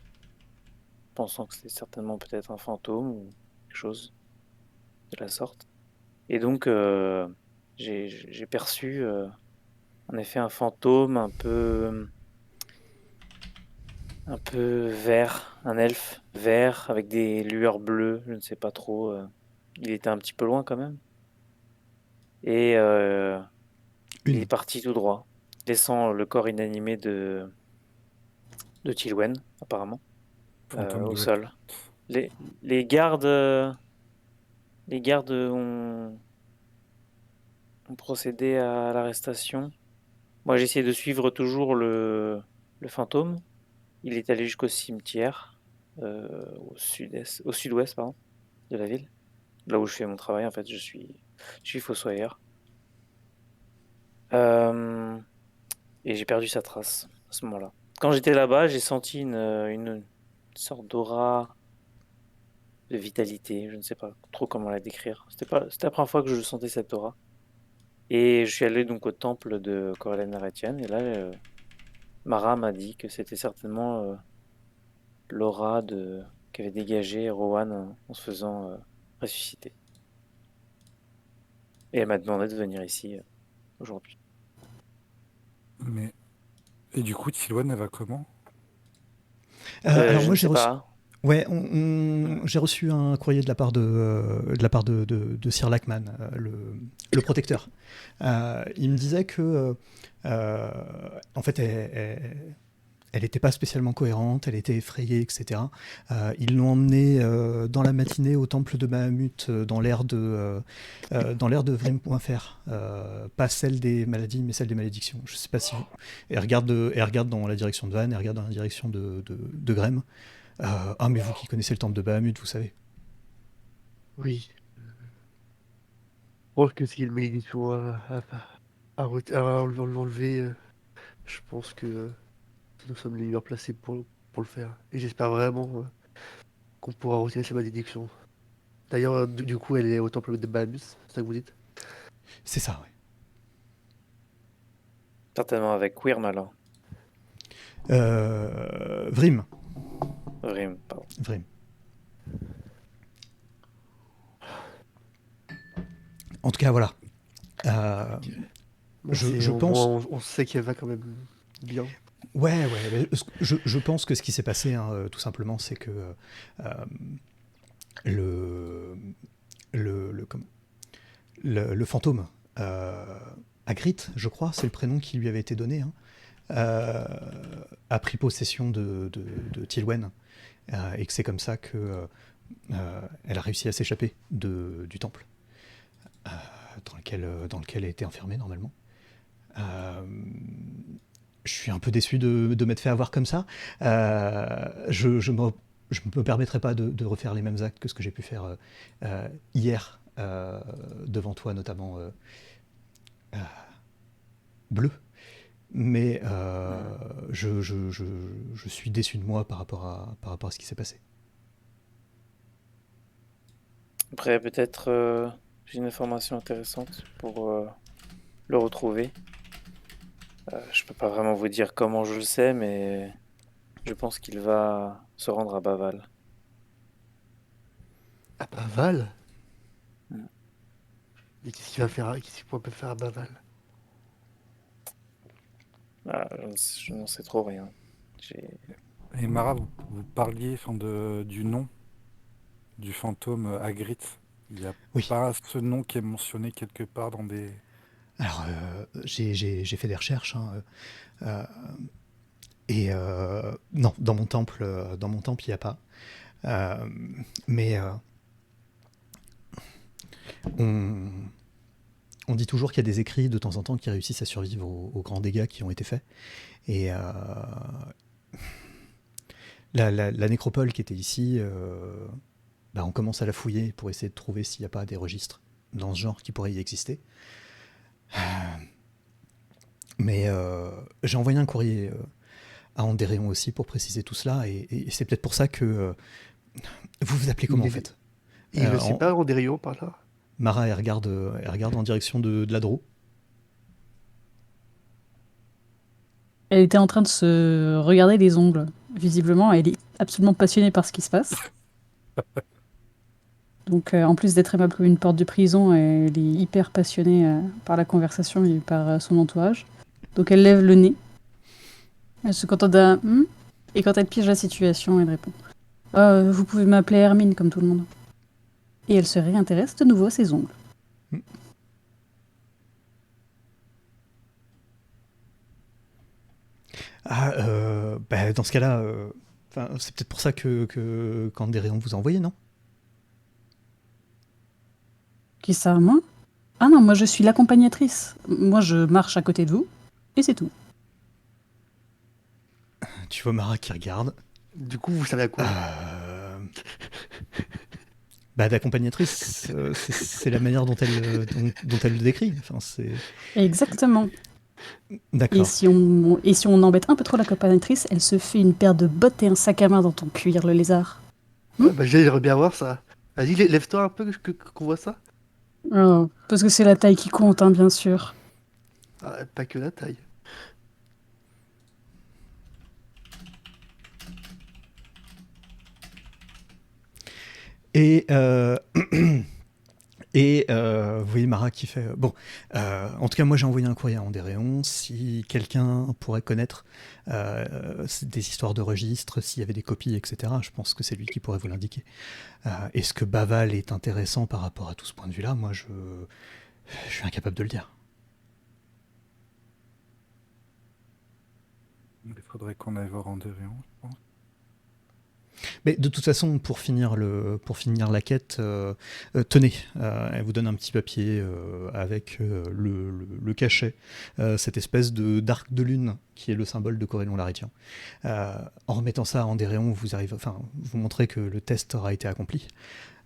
pensant que c'était certainement peut-être un fantôme ou quelque chose de la sorte. Et donc, j'ai perçu en effet un fantôme un peu vert, un elfe vert avec des lueurs bleues, je ne sais pas trop. Il était un petit peu loin quand même. Et il est Une. parti tout droit, laissant le corps inanimé de Tilwen, apparemment, Fantôme au de la sol. Les, les gardes, ont procédé à l'arrestation. Moi, j'ai essayé de suivre toujours le fantôme. Il est allé jusqu'au cimetière, au sud-ouest, pardon, de la ville, là où je fais mon travail. En fait, je suis fossoyeur. Euh, et j'ai perdu sa trace à ce moment-là. Quand j'étais là-bas, j'ai senti une sorte d'aura de vitalité. Je ne sais pas trop comment la décrire. C'était la première fois que je sentais cette aura. Et je suis allé donc au temple de Corellane Aretian. Et là, Mara m'a dit que c'était certainement l'aura qu'avait dégagé Rowan en se faisant ressusciter. Et elle m'a demandé de venir ici aujourd'hui. Mais... Et du coup, Tilwan, elle va comment? Alors Je moi ne j'ai sais reçu. pas. Ouais, j'ai reçu un courrier de la part de Sir Lackman, le protecteur. Il me disait que, en fait, elle n'était pas spécialement cohérente, elle était effrayée, etc. Ils l'ont emmenée dans la matinée au temple de Bahamut, dans l'air de Vrim.fr. Pas celle des maladies, mais celle des malédictions. Je sais pas si vous... Elle regarde dans la direction de Van, elle regarde dans la direction de Grem. Ah, mais vous qui connaissez le temple de Bahamut, vous savez. Oui. Je pense que si le malédiction à l'enlever, je pense que nous sommes les meilleurs placés pour pour le faire. Et j'espère vraiment qu'on pourra retirer ces malédictions. D'ailleurs, du coup, elle est au temple de Bahamut, c'est ça que vous dites? C'est ça, ouais. Certainement avec Wyrm alors. Vrim. Rym, pardon. Vrim. En tout cas, voilà. Bon, Je au pense. moins, on sait qu'elle va quand même bien. Ouais, mais je pense que ce qui s'est passé, hein, tout simplement, c'est que euh, le, comment le fantôme, Hagrid, je crois, c'est le prénom qui lui avait été donné, hein, euh, a pris possession de Tilwen, et que c'est comme ça que elle a réussi à s'échapper du temple dans lequel elle était enfermée normalement. Euh, je suis un peu déçu de m'être fait avoir comme ça. Je me permettrai pas de refaire les mêmes actes que ce que j'ai pu faire hier devant toi, notamment euh, Bleu. Mais je suis déçu de moi par rapport à ce qui s'est passé. Après, peut-être j'ai une information intéressante pour le retrouver. Je peux pas vraiment vous dire comment je le sais, mais je pense qu'il va se rendre à Baval. À Baval? Mm. Et qu'est-ce qu'il va faire? Qu'est-ce qu'il pourrait faire à Baval? Ah, je n'en sais trop rien. J'ai- Et Mara, vous parliez du nom du fantôme Hagrid. Il n'y a Oui. pas ce nom qui est mentionné quelque part dans des... Alors, j'ai fait des recherches, hein, euh, et non, dans mon temple, il n'y a pas. Euh, mais on, on dit toujours qu'il y a des écrits de temps en temps qui réussissent à survivre aux grands dégâts qui ont été faits. Et la nécropole qui était ici, on commence à la fouiller pour essayer de trouver s'il n'y a pas des registres dans ce genre qui pourraient y exister. Mais j'ai envoyé un courrier à Andéréon aussi pour préciser tout cela, et c'est peut-être pour ça que vous vous appelez comment en fait? Il le sait En- pas, Ronderio, par là? Mara, elle regarde en direction de Ladro. Elle était en train de se regarder les ongles. Visiblement, elle est absolument passionnée par ce qui se passe. Donc, en plus d'être aimable comme une porte de prison, elle est hyper passionnée par la conversation et par son entourage. Donc, elle lève le nez. Elle se contente d'un et quand elle pige la situation, elle répond vous pouvez m'appeler Hermine comme tout le monde. Et elle se réintéresse de nouveau à ses ongles. Dans ce cas-là, c'est peut-être pour ça que qu'Andéréon vous a envoyé, non? Qui ça, moi? Ah non, moi je suis l'accompagnatrice. Moi je marche à côté de vous, et c'est tout. Tu vois Mara qui regarde. Du coup, vous savez à quoi? D'accompagnatrice, c'est la manière dont elle le décrit. Enfin, c'est... Exactement. Et D'accord. si on embête un peu trop l'accompagnatrice, elle se fait une paire de bottes et un sac à main dans ton cuir, le lézard. J'aimerais bien voir ça. Vas-y, lève-toi un peu, qu'on voit ça. Oh, parce que c'est la taille qui compte, hein, bien sûr. Ah, pas que la taille. Et vous voyez Mara qui fait bon. En tout cas, moi j'ai envoyé un courrier à Andéréon. Si quelqu'un pourrait connaître des histoires de registres, s'il y avait des copies, etc., je pense que c'est lui qui pourrait vous l'indiquer. Est-ce que Baval est intéressant par rapport à tout ce point de vue-là? Moi, je suis incapable de le dire. Il faudrait qu'on aille voir Andérion, je pense. Mais de toute façon, pour finir la quête, tenez, elle vous donne un petit papier avec le cachet, cette espèce d'arc de lune qui est le symbole de Corellon Laritian. En remettant ça à Andéréon, vous montrez que le test aura été accompli.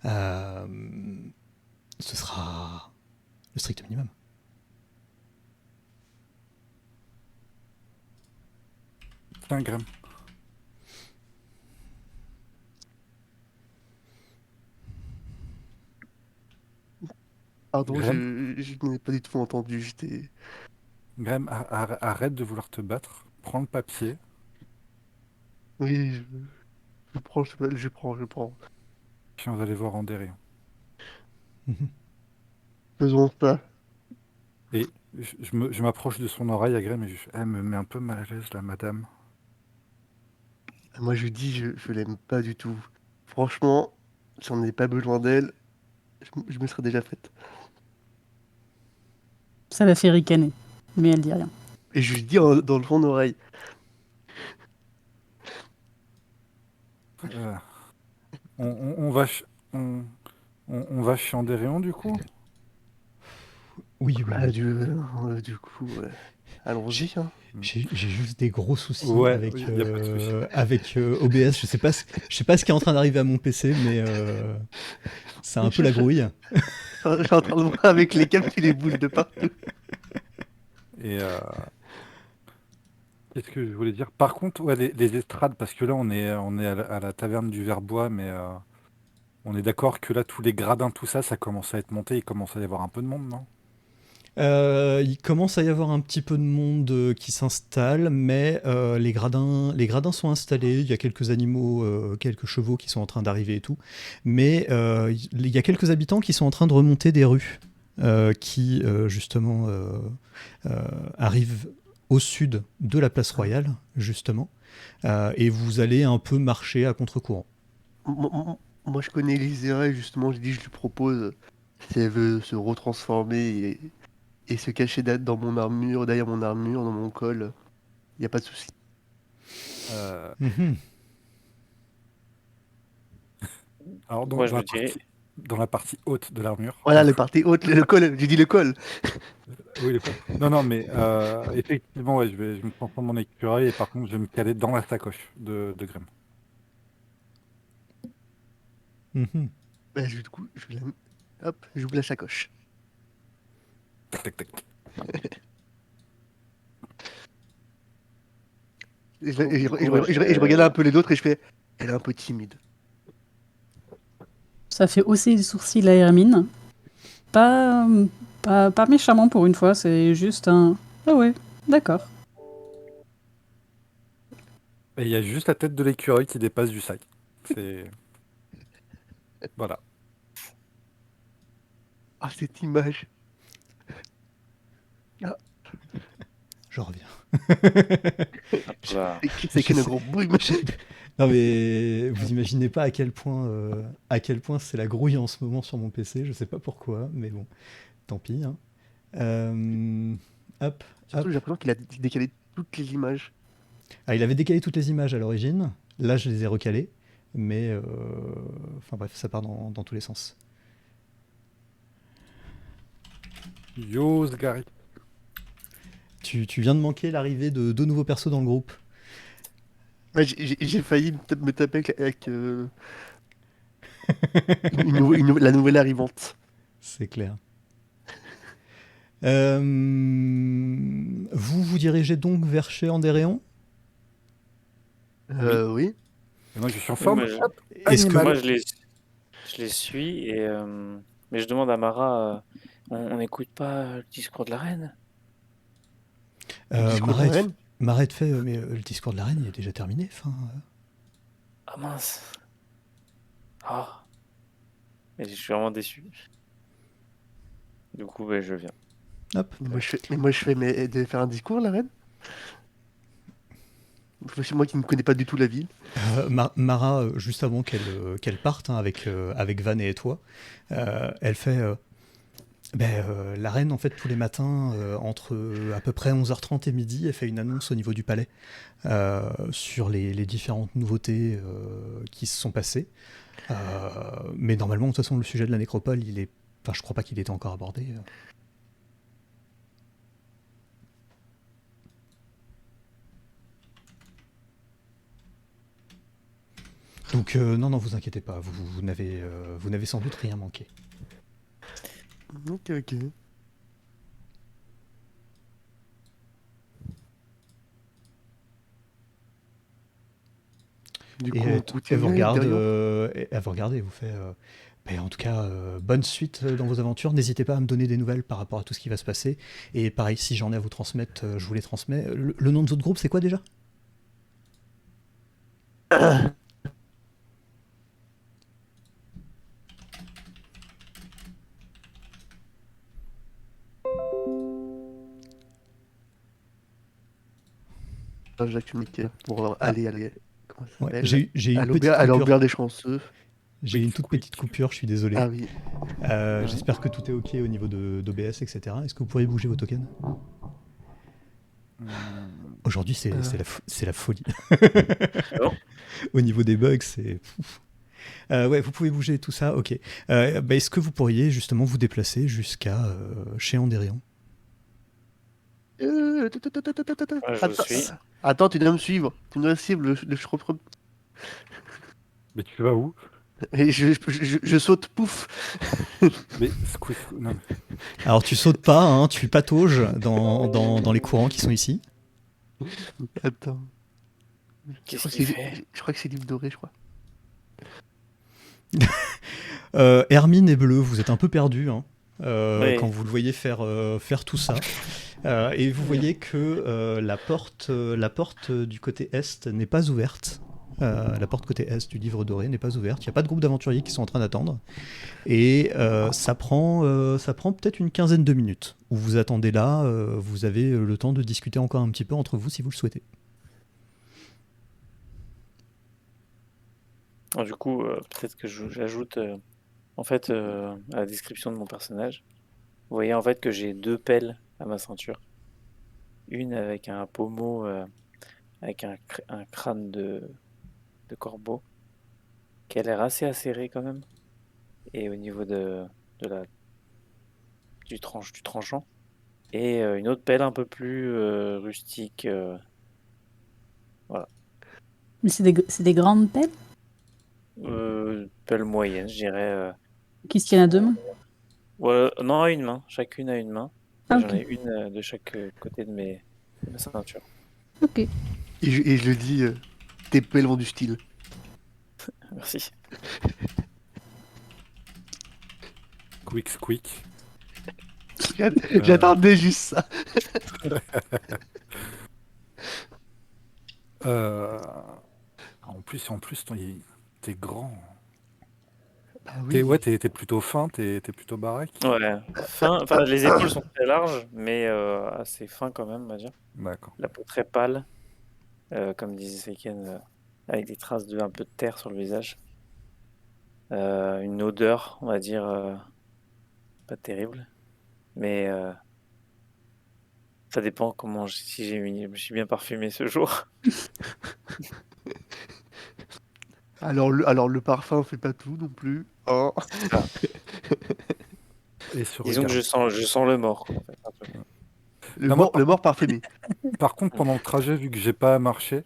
Ce sera le strict minimum. Tiens, Graham. Pardon, Graham, je n'ai pas du tout entendu. J'étais. Graham, arrête de vouloir te battre. Prends le papier. Oui, je prends, je prends. Puis on va aller voir Andérion. Mhm. Faisons ça. Et je m'approche de son oreille à Graham et elle me met un peu mal à l'aise, la madame. Moi, je dis, je l'aime pas du tout. Franchement, j'en ai pas besoin d'elle. Je me serais déjà faite. Ça la fait ricaner, mais elle dit rien. Et je lui dis dans le fond d'oreille. Euh, on va, on va chez Andérion du coup? Oui, oui, Ah, oui. du coup, J'ai allons-y, hein. j'ai juste des gros soucis Ouais, avec, il n'y a pas de souci. OBS. Je sais pas ce qui est en train d'arriver à mon PC, mais c'est un peu la grouille. Je suis en train de voir avec les câbles qui les bougent de partout. Et qu'est-ce que je voulais dire? Par contre, ouais, les estrades, parce que là on est à la taverne du Verbois, mais on est d'accord que là tous les gradins, tout ça, ça commence à être monté, il commence à y avoir un peu de monde, non? Il commence à y avoir un petit peu de monde qui s'installe, mais les gradins sont installés. Il y a quelques animaux, quelques chevaux qui sont en train d'arriver et tout. Mais il y a quelques habitants qui sont en train de remonter des rues qui, justement, arrivent au sud de la place royale, justement. Et vous allez un peu marcher à contre-courant. Moi, je connais Elisera et justement, j'ai dit, je lui propose, si elle veut se retransformer et se cacher dans mon armure, derrière mon armure, dans mon col, il n'y a pas de souci. Euh, Mhm. alors Moi, je me dirais, dans la partie haute de l'armure, Voilà, donc le partie haute, le col, j'ai dit le col. oui, non, non, mais effectivement, ouais, je me prends mon écureuil et par contre, je vais me caler dans la sacoche de Graham. Mhm. Bah, du coup, hop, j'ouvre la sacoche. Tac, tac, tac. Et du coup, moi, je regarde un peu les autres et je fais, elle est un peu timide. Ça fait hausser les sourcils à Hermine. Pas, pas méchamment pour une fois, c'est juste un. Ah ouais, d'accord. Et il y a juste la tête de l'écureuil qui dépasse du sac. C'est... Voilà. Ah, cette image. Ah, Je reviens. là, c'est Je qu'une sais- grosse brume. je- Non mais vous imaginez pas à quel point c'est la grouille en ce moment sur mon PC. Je sais pas pourquoi, mais bon, tant pis, hein. Euh, hop, Surtout, hop. j'ai l'impression qu'il a décalé toutes les images. Ah, il avait décalé toutes les images à l'origine. Là, je les ai recalées, mais enfin bref, ça part dans tous les sens. Yo, Sgari. Tu viens de manquer l'arrivée de deux nouveaux persos dans le groupe. Ouais, j'ai failli me taper avec la nouvelle arrivante. C'est clair. Euh, vous vous dirigez donc vers chez Andéréon. Oui. Oui. Et moi, je suis en oui, forme. moi, Hop, Est-ce que moi, animal. je les suis et mais je demande à Mara, on n'écoute pas le discours de la reine? Le discours de la reine. Maret fait, mais le discours de la reine il est déjà terminé. Enfin, Ah mince. Ah. Et je suis vraiment déçu. Du coup, ben, je viens. hop. Mais elle devait faire un discours, la reine? C'est moi qui ne connais pas du tout la ville. Mara, juste avant qu'elle parte hein, avec Van et toi, elle fait la reine, en fait, tous les matins, entre à peu près 11h30 et midi, elle fait une annonce au niveau du palais sur les différentes nouveautés qui se sont passées. Mais normalement, de toute façon, le sujet de la nécropole, enfin, je crois pas qu'il était encore abordé. Donc, non, non, vous inquiétez pas, vous n'avez sans doute rien manqué. Ok, ok. Du Et coup, on elle continue vous à aller regarde, derrière. elle vous regarde et vous fait Mais en tout cas, bonne suite dans vos aventures. N'hésitez pas à me donner des nouvelles par rapport à tout ce qui va se passer. Et pareil, si j'en ai à vous transmettre, je vous les transmets. Le nom de votre groupe, c'est quoi déjà? Jacques Unique pour aller. Comment ça Ouais, s'appelle? j'ai eu À une petite l'auberge coupure. des chanceux. J'ai eu une toute petite coupure, je suis désolé. Ah oui. J'espère que tout est OK au niveau d'OBS, etc. Est-ce que vous pourriez bouger vos tokens? Aujourd'hui, c'est la folie. bon Au niveau des bugs, c'est... ouais, vous pouvez bouger tout ça, ok. Est-ce que vous pourriez justement vous déplacer jusqu'à chez Andérion? Je vous suis. Attends, tu dois me suivre. Tu dois suivre le propre. Mais tu vas où? Et je saute, pouf. Mais non. Alors tu sautes pas, hein, tu patauges dans les courants qui sont ici. Attends. Qu'est-ce qu'il fait? Je crois que c'est l'île dorée, je crois. Hermine et Bleu, vous êtes un peu perdus hein, Oui. quand vous le voyez faire tout ça. Et vous voyez que la porte du côté est n'est pas ouverte. La porte côté est du livre doré n'est pas ouverte. Il n'y a pas de groupe d'aventuriers qui sont en train d'attendre. Et ça prend peut-être une quinzaine de minutes. Où vous attendez là, vous avez le temps de discuter encore un petit peu entre vous si vous le souhaitez. Alors, du coup, peut-être que j'ajoute en fait à la description de mon personnage. Vous voyez en fait que j'ai 2 pelles à ma ceinture. Une avec un pommeau, avec un crâne de corbeau, qui a l'air assez acéré quand même. Et au niveau du tranchant. Et une autre pelle un peu plus rustique. Mais c'est des grandes pelles Pelle moyenne, je dirais. qui se tiennent à deux mains. Ouais, non, à une main. Chacune à une main. Ah, J'en ok. ai une de chaque côté de ma ceinture. Ok. Et je dis, tes pelles vont du style. Merci. Squeak. J'attendais juste ça. En plus, t'es grand. Ah oui. T'es plutôt fin, t'es plutôt baraque. Ouais. Enfin, les épaules sont très larges, mais assez fin quand même, on va dire. D'accord. La peau très pâle, comme disait Seiken, avec des traces un peu de terre sur le visage. Une odeur, on va dire, pas terrible. Mais ça dépend si je me suis bien parfumé ce jour. Alors le parfum fait pas tout non plus. Oh. Et ce Disons que regard. je sens le mort, quoi, en fait, un peu. Le Non, moi, mort parfumé. Par contre, pendant le trajet, vu que j'ai pas à marcher,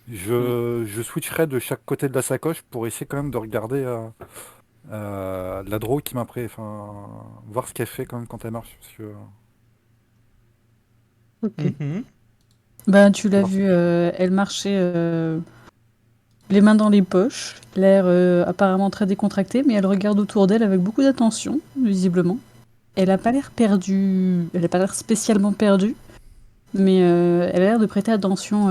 je switcherai de chaque côté de la sacoche pour essayer quand même de regarder la draw qui m'a pris, enfin, voir ce qu'elle fait quand même quand elle marche. Parce que, Ok. Mhm. Ben, tu l'as Voir vu, elle marchait les mains dans les poches, l'air apparemment très décontracté, mais elle regarde autour d'elle avec beaucoup d'attention, visiblement. Elle a pas l'air perdue, elle a pas l'air spécialement perdue, mais elle a l'air de prêter attention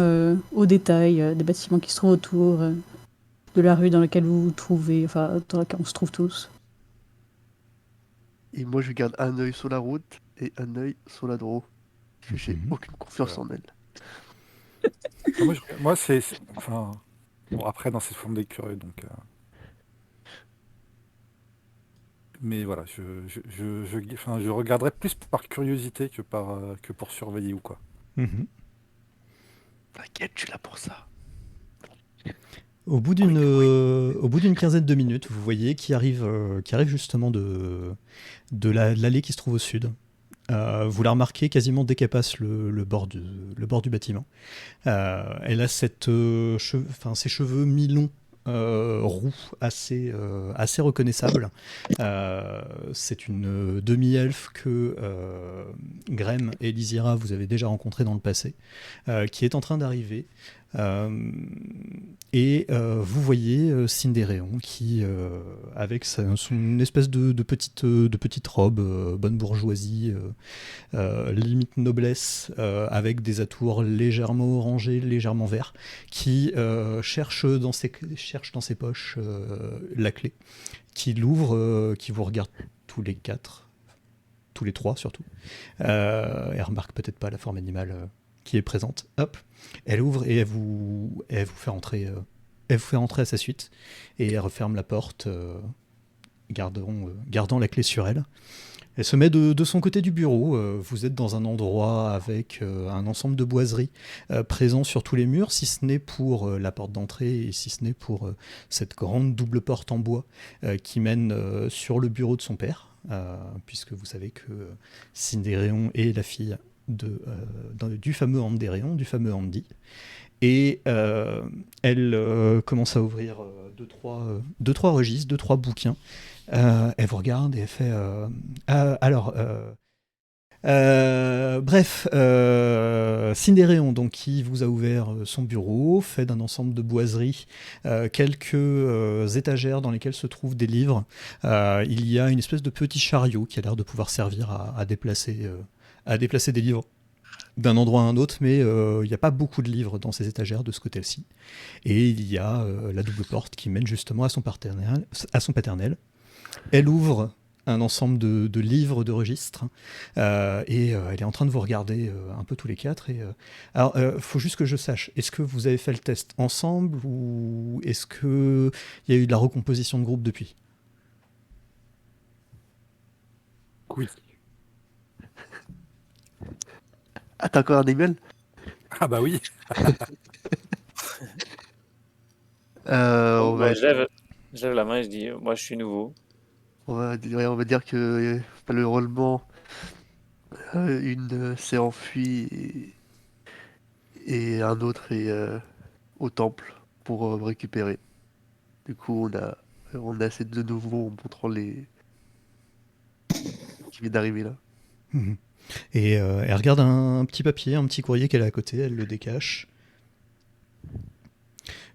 aux détails des bâtiments qui se trouvent autour, de la rue dans laquelle vous vous trouvez, enfin dans laquelle on se trouve tous. Et moi, je garde un œil sur la route et un œil sur la draw. Parce que j'ai Mhm. aucune confiance en elle. enfin, moi, enfin, bon, après, dans cette forme des curieux, donc. Mais voilà, enfin, je regarderai plus par curiosité que pour surveiller ou quoi. Mhm. T'inquiète, je suis là pour ça. Au bout d'une quinzaine de minutes, vous voyez qui arrive justement de l'allée qui se trouve au sud. Vous la remarquez quasiment dès qu'elle passe le bord du bâtiment. Elle a ses cheveux mi-longs roux assez reconnaissable. C'est une demi-elfe que Grem et Lysira vous avez déjà rencontré dans le passé, qui est en train d'arriver. Vous voyez Cindéréon qui, avec son espèce de petite robe, bonne bourgeoisie, limite noblesse, avec des atours légèrement orangés, légèrement verts, qui cherche dans ses poches la clé, qui l'ouvre, qui vous regarde tous les quatre, tous les trois surtout. Elle remarque peut-être pas la forme animale qui est présente. Hop, elle ouvre et elle vous fait entrer. Elle vous fait entrer à sa suite et elle referme la porte, gardant la clé sur elle. Elle se met de son côté du bureau. Vous êtes dans un endroit avec un ensemble de boiseries présents sur tous les murs, si ce n'est pour la porte d'entrée et si ce n'est pour cette grande double porte en bois qui mène sur le bureau de son père, puisque vous savez que Cindéréon est la fille du fameux Andéréon, du fameux Andy. Et elle commence à ouvrir deux, trois registres, deux, trois bouquins. Elle vous regarde et elle fait bref, Cindéréon, donc, qui vous a ouvert son bureau, fait d'un ensemble de boiseries, quelques étagères dans lesquelles se trouvent des livres. Il y a une espèce de petit chariot qui a l'air de pouvoir servir à déplacer des livres d'un endroit à un autre, mais il n'y a pas beaucoup de livres dans ces étagères de ce côté-ci. Et il y a la double porte qui mène justement à son paternel. Elle ouvre un ensemble de livres, de registres, et elle est en train de vous regarder un peu tous les quatre. Alors, faut juste que je sache, est-ce que vous avez fait le test ensemble, ou est-ce qu'il y a eu de la recomposition de groupe depuis ? Oui. Ah, t'as encore un email? Ah bah oui. On va, Je lève la main et je dis, moi je suis nouveau. on va dire que malheureusement, une s'est enfuie et un autre est au temple pour récupérer. Du coup, on a ces deux nouveaux en montrant les qui viennent d'arriver là. Mhm. Et elle regarde un petit papier, un petit courrier qu'elle a à côté, elle le décache.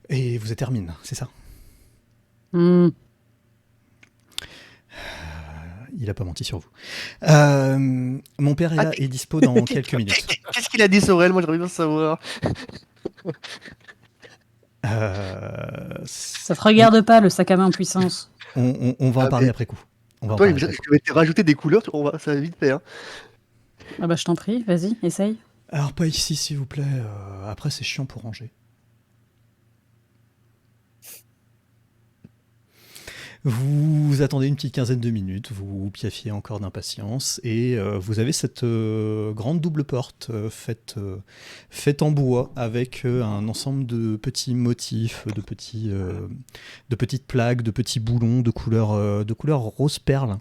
Et vous êtes Hermine, c'est ça ? Hmm. Il a pas menti sur vous. Mon père est là et dispo dans quelques minutes. Qu'est-ce qu'il a dit Sorel? Moi, j'aimerais bien savoir. Ça te regarde pas, le sac à main en puissance. On va en parler après coup. On va en Toi, parler je après coup. vais te rajouter des couleurs, ça va vite faire. Hein. Ah bah je t'en prie, vas-y, essaye. Alors pas ici s'il vous plaît, après c'est chiant pour ranger. Vous attendez une petite quinzaine de minutes, vous piaffiez encore d'impatience et vous avez cette grande double porte faite en bois avec un ensemble de petits motifs, de petites plaques, de petits boulons de couleur rose perle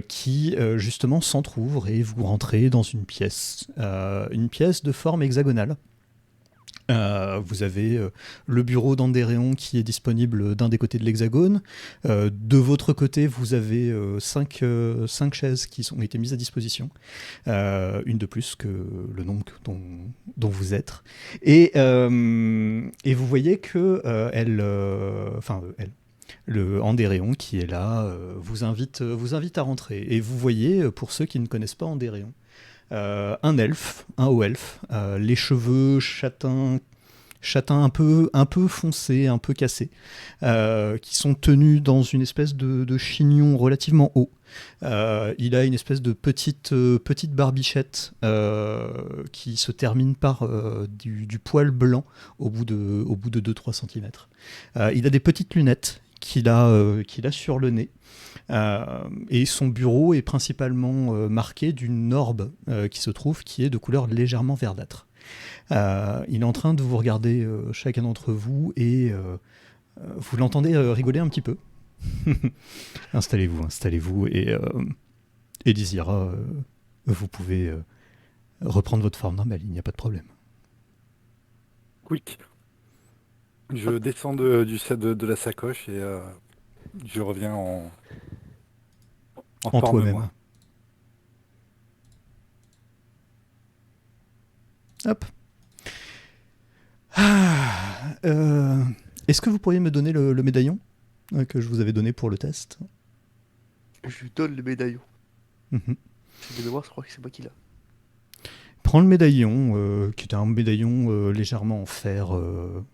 qui justement s'entr'ouvrent et vous rentrez dans une pièce de forme hexagonale. Vous avez le bureau d'Andéréon qui est disponible d'un des côtés de l'hexagone. De votre côté, vous avez 5 chaises qui ont été mises à disposition. Une de plus que le nombre dont vous êtes. Et vous voyez que le Andéréon qui est là vous invite à rentrer. Et vous voyez, pour ceux qui ne connaissent pas Andéréon, un elfe, un haut elfe, les cheveux châtains un peu foncés, un peu cassés, qui sont tenus dans une espèce de chignon relativement haut. Il a une espèce de petite barbichette qui se termine par du poil blanc au bout de 2-3 cm. Il a des petites lunettes qu'il a sur le nez. Et son bureau est principalement marqué d'une orbe qui est de couleur légèrement verdâtre. Il est en train de vous regarder chacun d'entre vous et vous l'entendez rigoler un petit peu. Installez-vous et Lysira, vous pouvez reprendre votre forme normale, il n'y a pas de problème. Quick. Je descends de la sacoche et je reviens en En forme, toi-même. moi. Hop. Ah, est-ce que vous pourriez me donner le médaillon que je vous avais donné pour le test? Je lui donne le médaillon. Mhm. De mémoire, je crois que c'est moi qui l'a. Prends le médaillon, qui est un médaillon légèrement en fer,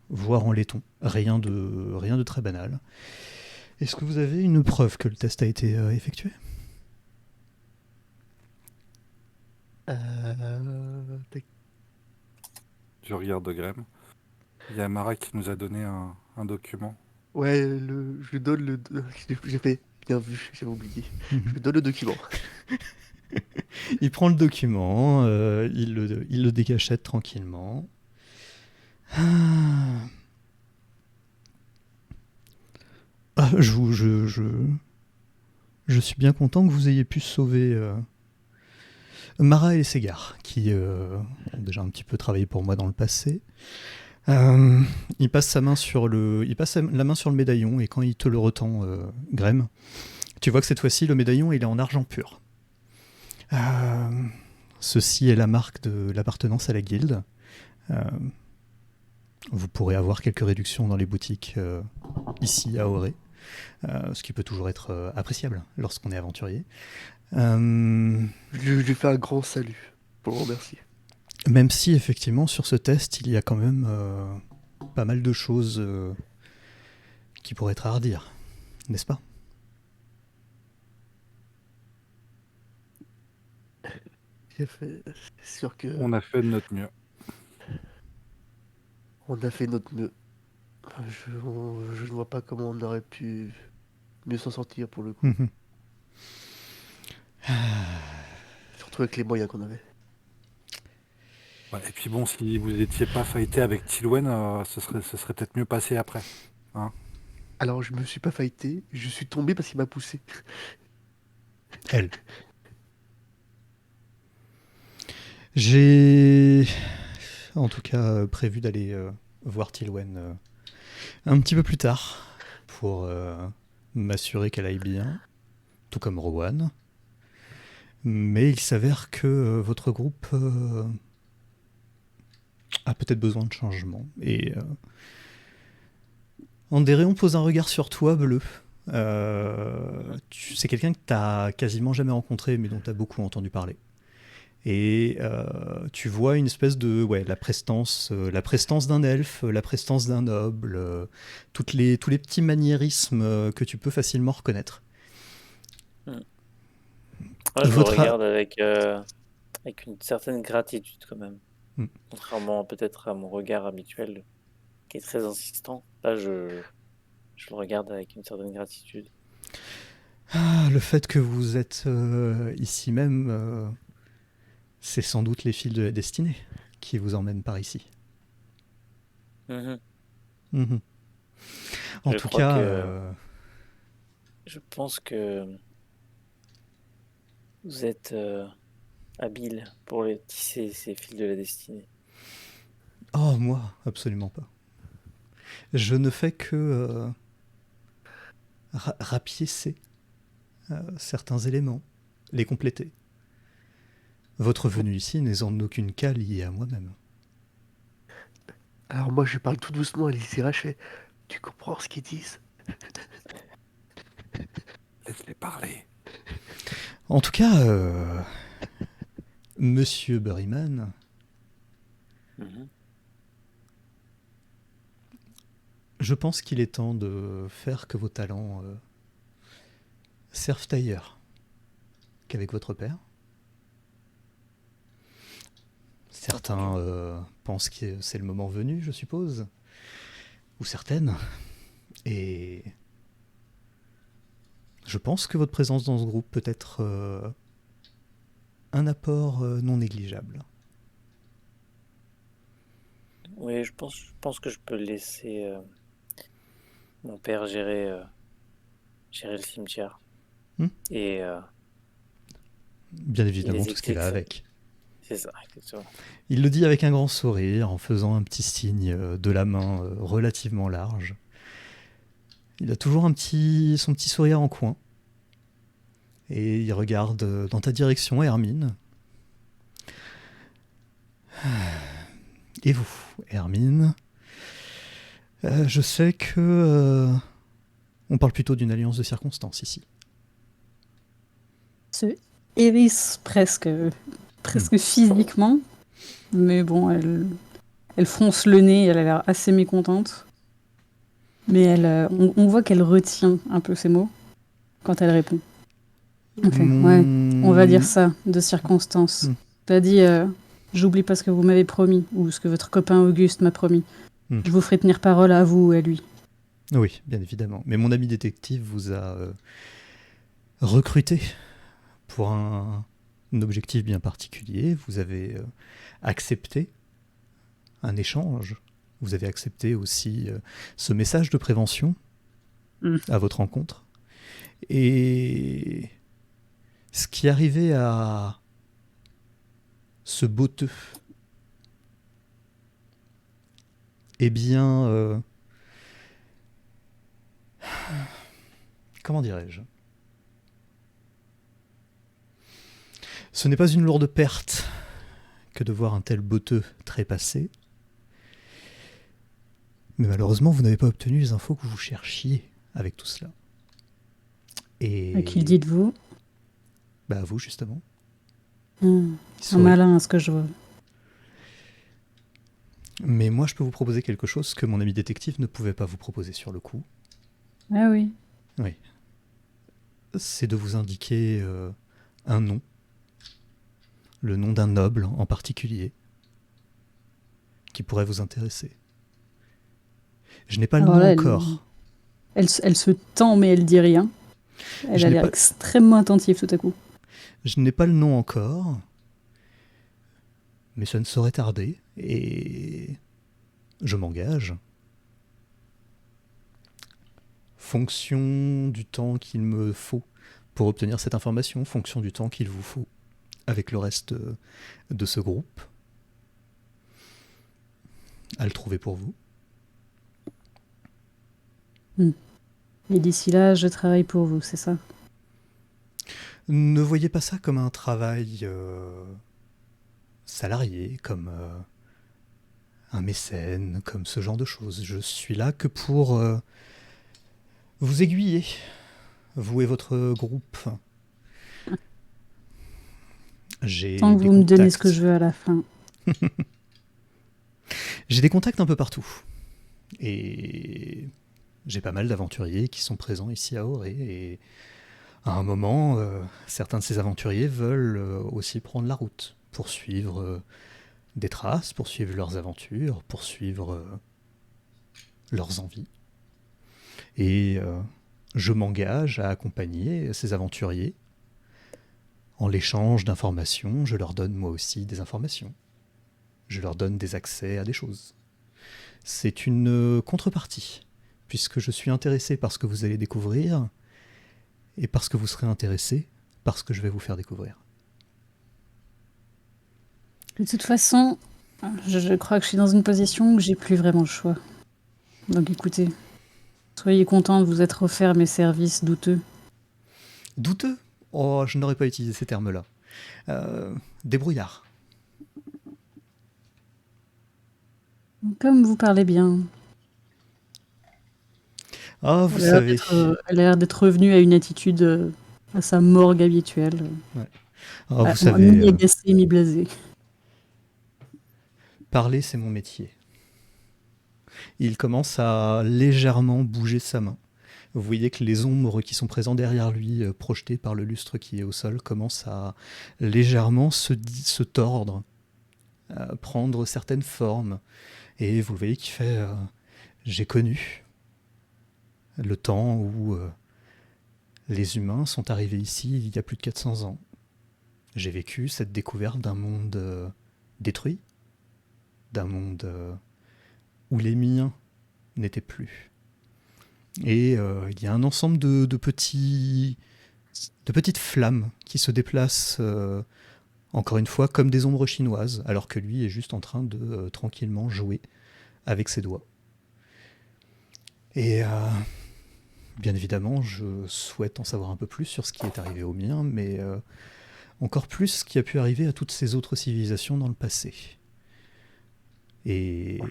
voire en laiton. Rien de très banal. Est-ce que vous avez une preuve que le test a été effectué? Tac. Je regarde Graham. Il y a Mara qui nous a donné un document. Ouais, je lui donne le. J'ai fait. Bien vu, j'avais oublié. Je Mhm. lui donne le document. Il prend le document, il le décachette tranquillement. Ah. Ah, je suis bien content que vous ayez pu sauver Mara et les Ségars, qui ont déjà un petit peu travaillé pour moi dans le passé. Il passe la main sur le médaillon et quand il te le retend, Graham, tu vois que cette fois-ci le médaillon il est en argent pur. Ceci est la marque de l'appartenance à la guilde. Euh, vous pourrez avoir quelques réductions dans les boutiques ici à Auré, ce qui peut toujours être appréciable lorsqu'on est aventurier. Je lui fais un grand salut pour le remercier. Même si effectivement sur ce test il y a quand même pas mal de choses qui pourraient être à redire, n'est-ce pas? J'ai fait. C'est sûr que On a fait de notre mieux. on a fait notre mieux. Je ne vois pas comment on aurait pu mieux s'en sortir pour le coup. Mhm. Surtout avec les moyens qu'on avait. Ouais, et puis bon, si vous n'étiez pas fighté avec Tilwen, ce serait peut-être mieux passé après. Hein. Alors je me suis pas fighté, je suis tombé parce qu'il m'a poussé. Elle. J'ai en tout cas prévu d'aller voir Tilwen un petit peu plus tard pour m'assurer qu'elle aille bien, tout comme Rowan. Mais il s'avère que votre groupe a peut-être besoin de changement. Et Andéréon pose un regard sur toi, Bleu. C'est quelqu'un que tu n'as quasiment jamais rencontré, mais dont tu as beaucoup entendu parler. Et tu vois une espèce de la prestance d'un elfe, la prestance d'un noble, tous les petits maniérismes que tu peux facilement reconnaître. Moi, je le Votre regarde avec une certaine gratitude quand même. Hmm. Contrairement peut-être à mon regard habituel qui est très insistant. Là, je le regarde avec une certaine gratitude. le fait que vous êtes ici même, c'est sans doute les fils de la destinée qui vous emmènent par ici. Mhm. Mhm. En Je tout crois cas, que- Je pense que vous êtes habile pour les tisser ces fils de la destinée. oh moi, absolument pas. Je ne fais que rapiécer certains éléments, les compléter. Votre venue ici n'est en aucune cas liée à moi-même. Alors moi je parle tout doucement à Lizzie Rachet. Tu comprends ce qu'ils disent? Laisse-les parler. En tout cas, Monsieur Berryman, Mhm. je pense qu'il est temps de faire que vos talents servent ailleurs qu'avec votre père. Certains pensent que c'est le moment venu, je suppose, ou certaines. Et je pense que votre présence dans ce groupe peut être un apport non négligeable. Oui, je pense que je peux laisser mon père gérer le cimetière. Hmm. Et Bien évidemment, les tout ce qu'il a exécutions. avec. C'est ça, exactement. Il le dit avec un grand sourire, en faisant un petit signe de la main relativement large. Il a toujours son petit sourire en coin. Et il regarde dans ta direction, Hermine. Et vous, Hermine, je sais que on parle plutôt d'une alliance de circonstances ici. Se hérisse presque physiquement. Mais bon, elle fronce le nez, elle a l'air assez mécontente. Mais on voit qu'elle retient un peu ses mots quand elle répond. Ok, ouais, on va dire ça, de circonstances. T'as dit, j'oublie pas ce que vous m'avez promis, ou ce que votre copain Auguste m'a promis. Je vous ferai tenir parole à vous ou à lui. Oui, bien évidemment. Mais mon ami détective vous a recruté pour un objectif bien particulier. Vous avez accepté un échange. Vous avez accepté aussi ce message de prévention à votre rencontre. Et ce qui arrivait à ce boiteux, eh bien, comment dirais-je ? Ce n'est pas une lourde perte que de voir un tel boiteux trépassé. Mais malheureusement, vous n'avez pas obtenu les infos que vous cherchiez avec tout cela. Et À qui le dites-vous ? Bah à vous, justement. Un malin, à ce que je vois. Mais moi, je peux vous proposer quelque chose que mon ami détective ne pouvait pas vous proposer sur le coup. Ah oui. Oui. C'est de vous indiquer un nom. Le nom d'un noble en particulier. Qui pourrait vous intéresser. Je n'ai pas le nom encore. Elle se tend, mais elle dit rien. Elle a l'air extrêmement attentive tout à coup. Je n'ai pas le nom encore. Mais ça ne saurait tarder. Et je m'engage. Fonction du temps qu'il me faut pour obtenir cette information, fonction du temps qu'il vous faut avec le reste de ce groupe, à le trouver pour vous. Et d'ici là, je travaille pour vous, c'est ça ? Ne voyez pas ça comme un travail salarié, comme un mécène, comme ce genre de choses. Je suis là que pour vous aiguiller, vous et votre groupe. Tant que vous me donnez ce que je veux à la fin. J'ai des contacts un peu partout. Et j'ai pas mal d'aventuriers qui sont présents ici à Auré. Et à un moment, certains de ces aventuriers veulent aussi prendre la route, poursuivre des traces, poursuivre leurs aventures, poursuivre leurs envies. Et je m'engage à accompagner ces aventuriers. En l'échange d'informations, je leur donne moi aussi des informations. Je leur donne des accès à des choses. C'est une contrepartie, puisque je suis intéressé par ce que vous allez découvrir, et parce que vous serez intéressé par ce que je vais vous faire découvrir. De toute façon, je crois que je suis dans une position où j'ai plus vraiment le choix. Donc écoutez, soyez contents de vous être offert mes services douteux. Douteux ? Oh, je n'aurais pas utilisé ces termes-là. Débrouillard. Comme vous parlez bien. Ah, vous savez. Elle a l'air d'être revenue à une attitude à sa morgue habituelle. Ouais. Ah, vous savez. Mi-agacée, mi-blasée. Parler, c'est mon métier. Il commence à légèrement bouger sa main. Vous voyez que les ombres qui sont présentes derrière lui, projetées par le lustre qui est au sol, commencent à légèrement se tordre, à prendre certaines formes. Et vous le voyez qu'il fait j'ai connu le temps où les humains sont arrivés ici il y a plus de 400 ans. J'ai vécu cette découverte d'un monde détruit, d'un monde où les miens n'étaient plus. Et il y a un ensemble de petites flammes qui se déplacent Encore une fois, comme des ombres chinoises, alors que lui est juste en train de tranquillement jouer avec ses doigts. Et bien évidemment, je souhaite en savoir un peu plus sur ce qui est arrivé au mien, mais encore plus ce qui a pu arriver à toutes ces autres civilisations dans le passé. Et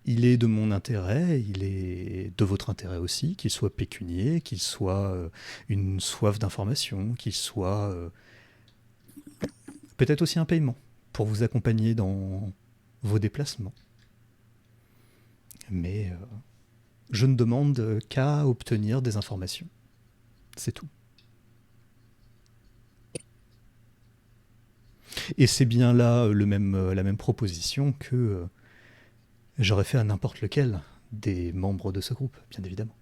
il est de mon intérêt, il est de votre intérêt aussi, qu'il soit pécunier, qu'il soit une soif d'information, qu'il soit peut-être aussi un paiement pour vous accompagner dans vos déplacements. Mais je ne demande qu'à obtenir des informations. C'est tout. Et c'est bien là la même proposition que j'aurais fait à n'importe lequel des membres de ce groupe, bien évidemment.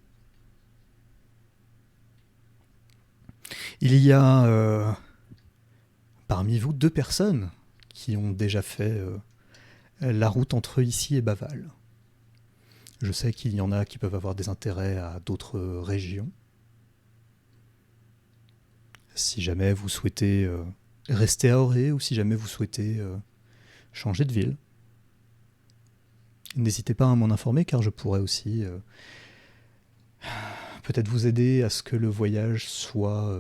Il y a parmi vous 2 personnes qui ont déjà fait la route entre ici et Baval. Je sais qu'il y en a qui peuvent avoir des intérêts à d'autres régions. Si jamais vous souhaitez rester à Auré ou si jamais vous souhaitez changer de ville, n'hésitez pas à m'en informer car je pourrais aussi peut-être vous aider à ce que le voyage soit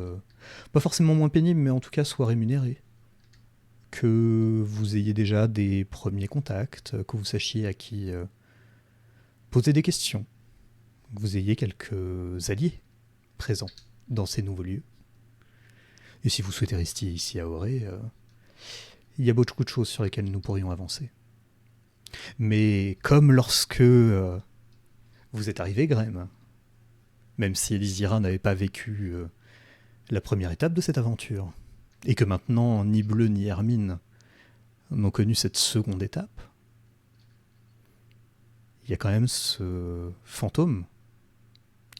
pas forcément moins pénible, mais en tout cas soit rémunéré. Que vous ayez déjà des premiers contacts, que vous sachiez à qui poser des questions, que vous ayez quelques alliés présents dans ces nouveaux lieux. Et si vous souhaitez rester ici à Auré, il y a beaucoup de choses sur lesquelles nous pourrions avancer. Mais comme lorsque vous êtes arrivé, Graham, même si Elysira n'avait pas vécu la première étape de cette aventure, et que maintenant ni Bleu ni Hermine n'ont connu cette seconde étape, il y a quand même ce fantôme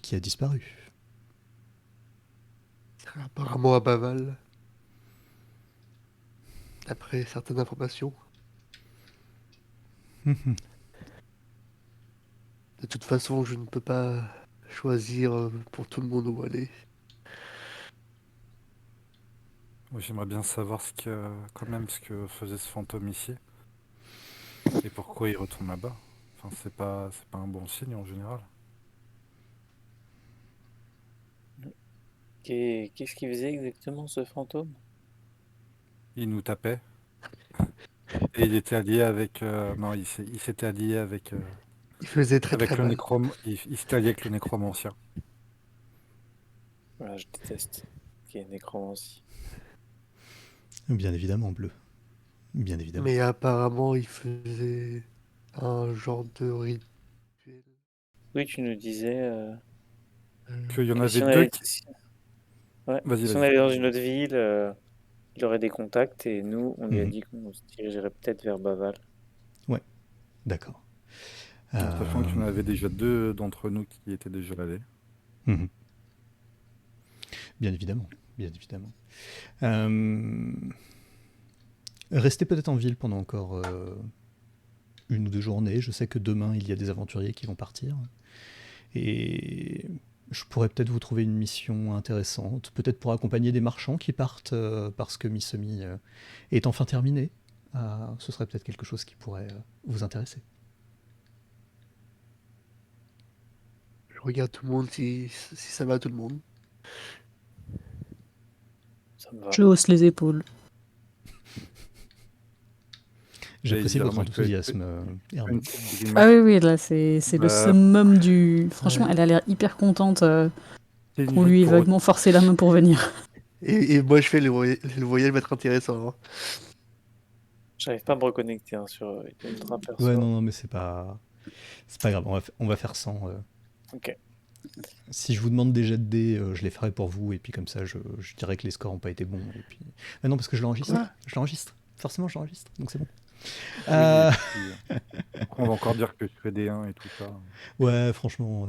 qui a disparu. Apparemment à Baval. D'après certaines informations. De toute façon, je ne peux pas choisir pour tout le monde où aller. Moi, j'aimerais bien savoir quand même ce que faisait ce fantôme ici et pourquoi il retourne là-bas. Enfin, c'est pas un bon signe en général. Qu'est-ce qu'il faisait exactement, ce fantôme? Il nous tapait et il était allié avec. Non, il s'était allié avec Il faisait très avec très le mal. il s'était allié avec le nécromancien. Voilà, je déteste. Qui est nécromancie. Bien évidemment, Bleu. Bien évidemment. Mais apparemment, il faisait un genre de rituel. Oui, tu nous disais Qu'il y en que si avait on deux allait, qui. ouais, Vas-y, si on vas-y. allait dans une autre ville, il aurait des contacts et nous, on lui a Mhm. dit qu'on se dirigerait peut-être vers Baval. D'accord. Sachant qu'il y en avait déjà 2 d'entre nous qui étaient déjà allés. Mhm. Bien évidemment, bien évidemment. Euh, Restez peut-être en ville pendant encore 1 ou 2 journées. Je sais que demain, il y a des aventuriers qui vont partir. Et je pourrais peut-être vous trouver une mission intéressante, peut-être pour accompagner des marchands qui partent parce que Mi-Semi est enfin terminé. Ce serait peut-être quelque chose qui pourrait vous intéresser. Je regarde tout le monde si ça va à tout le monde. Ça me va. Je hausse les épaules. J'apprécie Elysira, votre moi, je fais enthousiasme, une Hermine. petite grimace. Ah oui, oui, là, c'est le Bah, summum du... Franchement, Ouais. elle a l'air hyper contente c'est une qu'on vie lui ait pour vaguement forcé la main pour venir. Et moi, je fais le voyage va être intéressant. Hein. J'arrive pas à me reconnecter hein, sur Ultra Perso. Ouais, non, mais c'est pas grave. On va faire sans. Ok. Si je vous demande des jets de dés, je les ferai pour vous, et puis comme ça, je dirai que les scores n'ont pas été bons. Et puis... Mais non, parce que je l'enregistre. Quoi ? Je l'enregistre. Forcément, je l'enregistre, donc c'est bon. Oui, Euh, et puis, on va encore dire que je fais des 1 et tout ça. Ouais, franchement.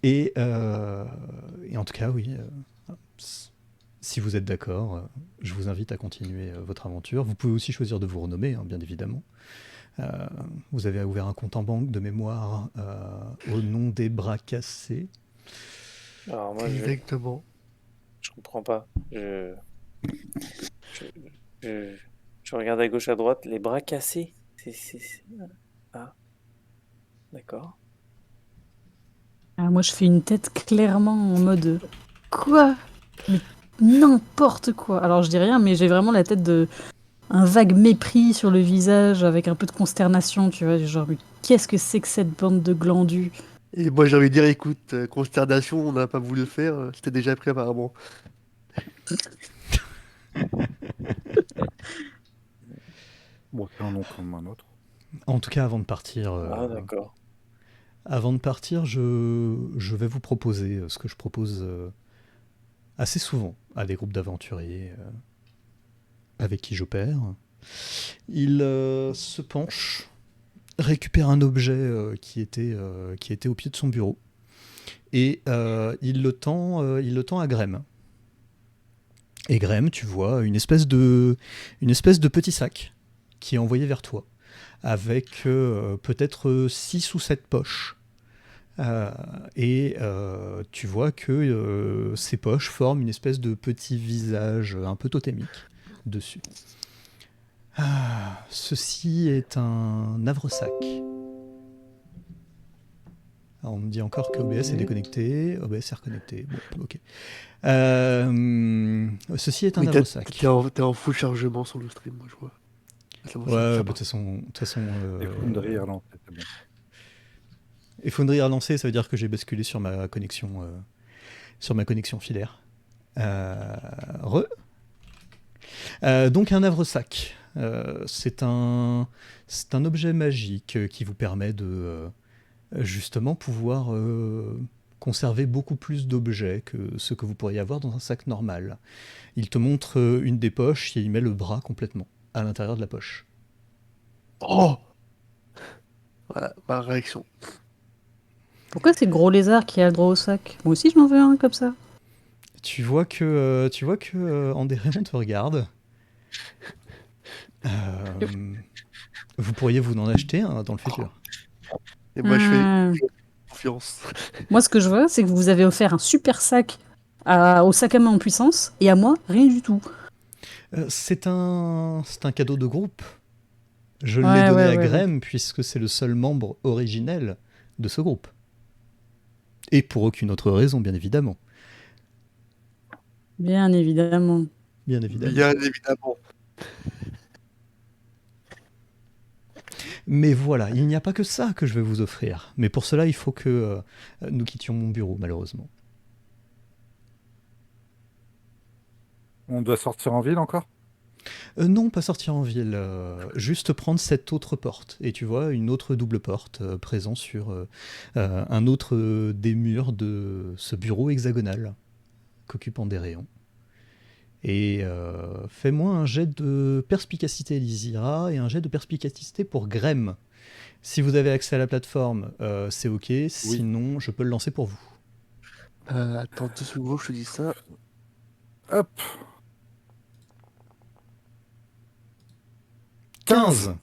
Et en tout cas, oui. Si vous êtes d'accord, je vous invite à continuer votre aventure. Vous pouvez aussi choisir de vous renommer, hein, bien évidemment. Vous avez ouvert un compte en banque de mémoire au nom des bras cassés. Alors moi, Exactement. je comprends pas. Je, je, je regarde à gauche, à droite, les bras cassés. Ah, d'accord. Ah, moi, je fais une tête clairement en mode quoi? Mais n'importe quoi. Alors, je dis rien, mais j'ai vraiment la tête de un vague mépris sur le visage avec un peu de consternation, tu vois. Genre, mais qu'est-ce que c'est que cette bande de glandus? Et moi j'ai envie de dire, écoute, consternation, on n'a pas voulu le faire, c'était déjà prêt apparemment. Bon, c'est un nom comme un autre. En tout cas, Ah, d'accord. avant de partir, je vais vous proposer ce que je propose assez souvent à des groupes d'aventuriers avec qui j'opère. Il se penche, récupère un objet qui était au pied de son bureau et il le tend à Graham. Et Graham, tu vois une espèce de petit sac qui est envoyé vers toi, avec peut-être 6 ou 7 poches. Et tu vois que ces poches forment une espèce de petit visage un peu totémique dessus. Ceci est un havresac. Alors, on me dit encore que OBS est déconnecté. OBS est reconnecté. Bon, ok. Ceci est un Oui, havresac. t'es en full chargement sur le stream, moi je vois. Ça va, Ouais, ça de va. toute façon. Et Foundry Irlandais, c'est bon. Et Foundry relancé, ça veut dire que j'ai basculé sur ma connexion filaire. Re. Donc un havresac. C'est un objet magique qui vous permet de justement pouvoir conserver beaucoup plus d'objets que ce que vous pourriez avoir dans un sac normal. Il te montre une des poches et il met le bras complètement à l'intérieur de la poche. Oh! Voilà, ma réaction. Pourquoi c'est le gros lézard qui a le droit au sac? Moi aussi, je m'en veux un comme ça. Tu vois que Andéréon te regarde. Vous pourriez vous en acheter un dans le futur. Et moi je fais Ah. confiance. Moi, ce que je vois, c'est que vous avez offert un super sac au sac à main en puissance, et à moi, rien du tout. C'est un cadeau de groupe. Je l'ai Ouais, donné ouais, à ouais, ouais. Graham puisque c'est le seul membre originel de ce groupe. Et pour aucune autre raison, bien évidemment. Bien évidemment. Bien évidemment. Bien évidemment. Mais voilà, il n'y a pas que ça que je vais vous offrir. Mais pour cela, il faut que nous quittions mon bureau, malheureusement. On doit sortir en ville encore? Non, pas sortir en ville. Juste prendre cette autre porte. Et tu vois une autre double porte présente sur un autre des murs de ce bureau hexagonal qu'occupe Andéréon. Et fais-moi un jet de perspicacité Elysira et un jet de perspicacité pour Grem. Si vous avez accès à la plateforme, c'est ok. Sinon, je peux le lancer pour vous. Attends 2 secondes, je te dis ça. Hop! 15.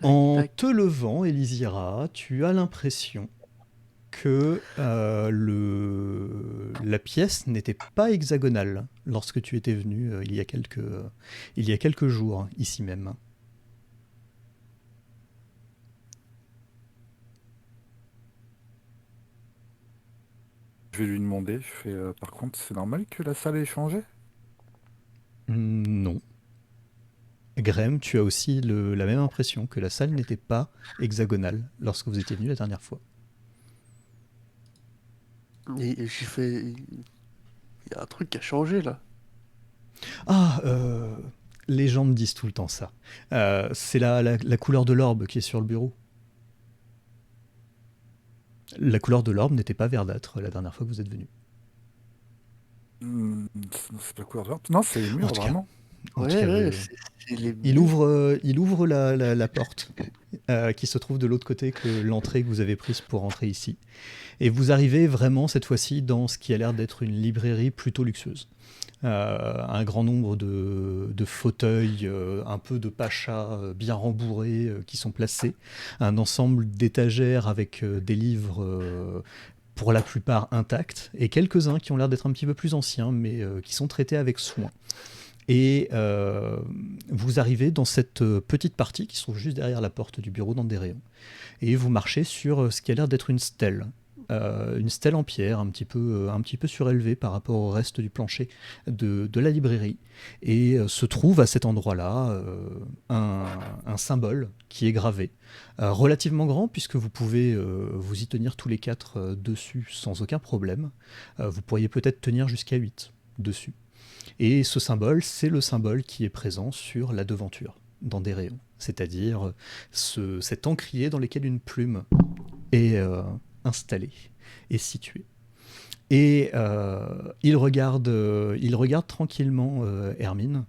En Tac, tac. te levant, Elysira, tu as l'impression que la pièce n'était pas hexagonale lorsque tu étais venu il y a quelques jours, ici même. Je vais lui demander. Je fais, par contre, c'est normal que la salle ait changé? Non. Graham, tu as aussi la même impression que la salle n'était pas hexagonale lorsque vous étiez venu la dernière fois. Et j'ai fait. Il y a un truc qui a changé là. Ah, les gens me disent tout le temps ça. C'est la couleur de l'orbe qui est sur le bureau. La couleur de l'orbe n'était pas verdâtre la dernière fois que vous êtes venu. C'est pas couleur de l'orbe. Non, c'est les murs, En tout cas, vraiment. En tout Ouais, cas, ouais, c'est les il murs. ouvre la porte qui se trouve de l'autre côté que l'entrée que vous avez prise pour entrer ici. Et vous arrivez vraiment cette fois-ci dans ce qui a l'air d'être une librairie plutôt luxueuse. Un grand nombre de fauteuils, un peu de pachas bien rembourrés qui sont placés. Un ensemble d'étagères avec des livres pour la plupart intacts, et quelques-uns qui ont l'air d'être un petit peu plus anciens, mais qui sont traités avec soin. Et vous arrivez dans cette petite partie qui se trouve juste derrière la porte du bureau d'Andéréon. Et vous marchez sur ce qui a l'air d'être une stèle en pierre, un petit peu surélevée par rapport au reste du plancher de la librairie. Et se trouve à cet endroit-là un symbole qui est gravé, relativement grand, puisque vous pouvez vous y tenir tous les 4 dessus sans aucun problème. Vous pourriez peut-être tenir jusqu'à 8 dessus. Et ce symbole, c'est le symbole qui est présent sur la devanture d'Andéréon, c'est-à-dire cet encrier dans lequel une plume est installée, est située. Et il regarde tranquillement Hermine.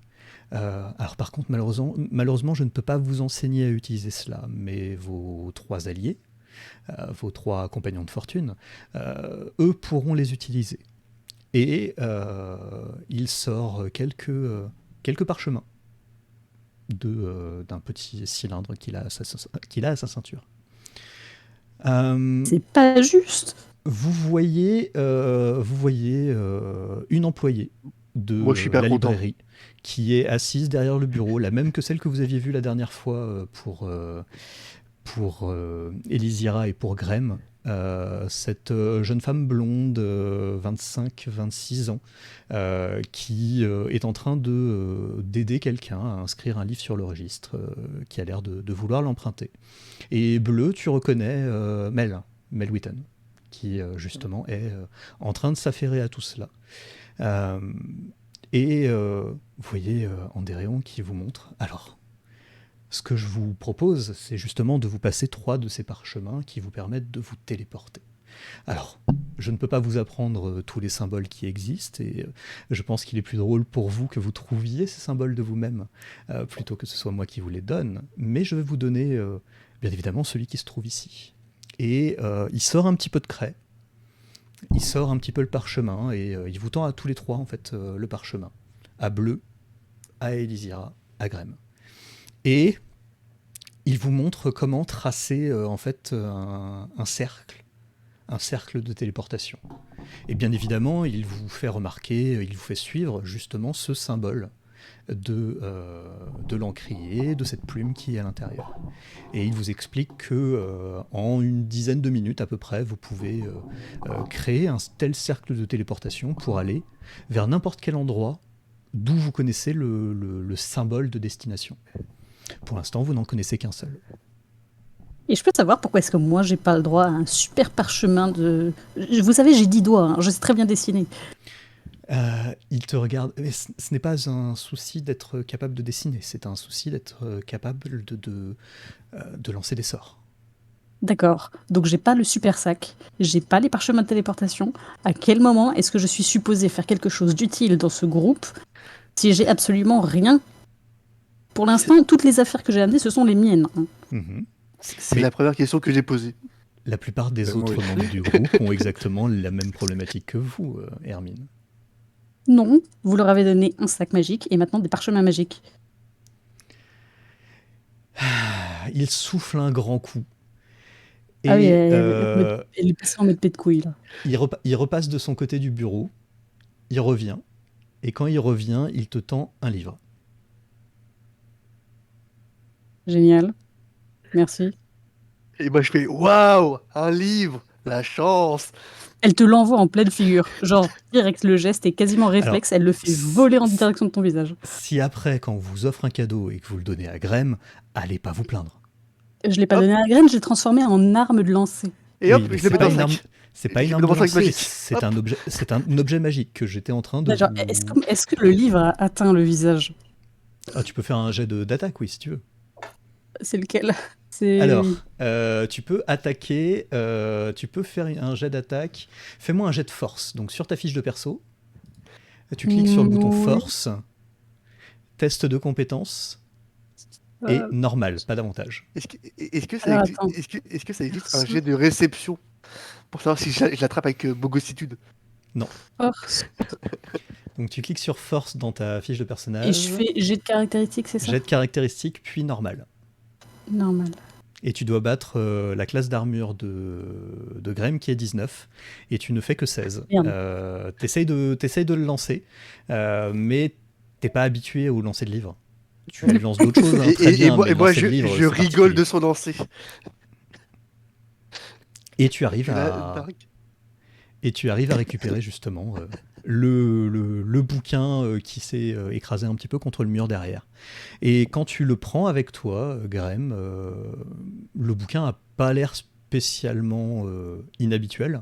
Alors par contre, malheureusement, je ne peux pas vous enseigner à utiliser cela, mais vos 3 alliés, vos 3 compagnons de fortune, eux pourront les utiliser. Et il sort quelques parchemins d'un petit cylindre qu'il a à sa ceinture. C'est pas juste. Vous voyez une employée de Moi, je suis pas la content. librairie qui est assise derrière le bureau, la même que celle que vous aviez vue la dernière fois pour Elysira et pour Graham. Cette jeune femme blonde, 25-26 ans, qui est en train d'aider quelqu'un à inscrire un livre sur le registre, qui a l'air de vouloir l'emprunter. Et Bleu, tu reconnais Mel Witten, qui justement est en train de s'affairer à tout cela. Et vous voyez Andéréon qui vous montre. Alors, ce que je vous propose, c'est justement de vous passer 3 de ces parchemins qui vous permettent de vous téléporter. Alors, je ne peux pas vous apprendre tous les symboles qui existent, et je pense qu'il est plus drôle pour vous que vous trouviez ces symboles de vous-même, plutôt que ce soit moi qui vous les donne, mais je vais vous donner, bien évidemment, celui qui se trouve ici. Et il sort un petit peu de craie, il sort un petit peu le parchemin, et il vous tend à tous les 3, en fait, le parchemin. À Bleu, à Elysira, à Graham. Et il vous montre comment tracer en fait un cercle de téléportation. Et bien évidemment, il vous fait remarquer, il vous fait suivre justement ce symbole de l'encrier, de cette plume qui est à l'intérieur. Et il vous explique que en une dizaine de minutes à peu près, vous pouvez créer un tel cercle de téléportation pour aller vers n'importe quel endroit d'où vous connaissez le symbole de destination. Pour l'instant, vous n'en connaissez qu'un seul. Et je peux savoir pourquoi est-ce que moi j'ai pas le droit à un super parchemin de... Vous savez, j'ai 10 doigts, hein, je sais très bien dessiner. Il te regarde. Mais ce n'est pas un souci d'être capable de dessiner, c'est un souci d'être capable de lancer des sorts. D'accord, donc j'ai pas le super sac, j'ai pas les parchemins de téléportation. À quel moment est-ce que je suis supposée faire quelque chose d'utile dans ce groupe si j'ai absolument rien? Pour l'instant, toutes les affaires que j'ai amenées, ce sont les miennes. Mhm. C'est Mais- la première question que j'ai posée. La plupart des Moi autres aussi. membres du groupe ont exactement la même problématique que vous, Hermine. Non, vous leur avez donné un sac magique et maintenant des parchemins magiques. Il souffle un grand coup. Et Ah oui, elle est passée en mode pet de couille, là. il repasse de son côté du bureau, il revient, et quand il revient, il te tend un livre. Génial. Merci. Et moi, je fais waouh, un livre, la chance. Elle te l'envoie en pleine figure. Genre, direct, le geste est quasiment réflexe, elle le fait voler en direction de ton visage. Si après, quand on vous offre un cadeau et que vous le donnez à Graham, allez pas vous plaindre. Je l'ai pas Hop. donné à la graine, je l'ai transformé en arme de lancer. Et hop, Oui, mais je le mets pas dans le une sac. arme- C'est pas Je une le mets arme dans de mon sac lancer, magique. c'est Hop. un objet magique que j'étais en train de Genre, vous... est-ce que le livre a atteint le visage? Ah, tu peux faire un jet d'attaque, oui, si tu veux. C'est lequel? C'est... Alors, tu peux attaquer, tu peux faire un jet d'attaque. Fais-moi un jet de force. Donc sur ta fiche de perso, tu cliques sur le bouton Oui. force, test de compétence, et Euh, normal, pas d'avantage. Est-ce que ça Alors, existe, attends. est-ce que ça existe un jet de réception pour savoir si je l'attrape avec bogossitude? force. Donc tu cliques sur force dans ta fiche de personnage, Et je fais jet de caractéristiques, c'est ça? jet de caractéristiques, puis normal. Normal. Et tu dois battre la classe d'armure de Graham qui est 19, et tu ne fais que 16. Merde. T'essayes de le lancer, mais t'es pas habitué au lancer de livres. Tu lances d'autres choses, hein, très bien, mais et moi lancer de livres, je c'est rigole particulier. de son lancer. Et tu arrives Puis là, à... Et tu arrives à récupérer justement le bouquin qui s'est écrasé un petit peu contre le mur derrière. Et quand tu le prends avec toi, Graham, le bouquin a pas l'air spécialement inhabituel.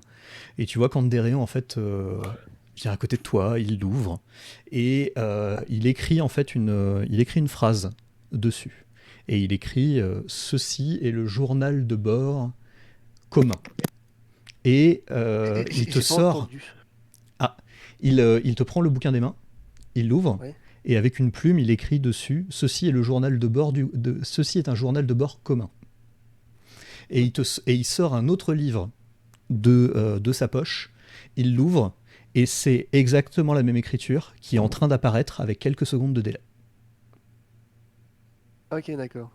Et tu vois qu'Andéréon, en fait, vient à côté de toi, il l'ouvre, et il écrit en fait il écrit une phrase dessus. Et il écrit ceci est le journal de bord commun. Et il te J'ai pas sort. entendu. Ah, il te prend le bouquin des mains, il l'ouvre, Ouais. et avec une plume, il écrit dessus ceci est le journal de bord ceci est un journal de bord commun. Et il sort un autre livre de sa poche, il l'ouvre, et c'est exactement la même écriture qui est en train d'apparaître avec quelques secondes de délai. Ok, d'accord.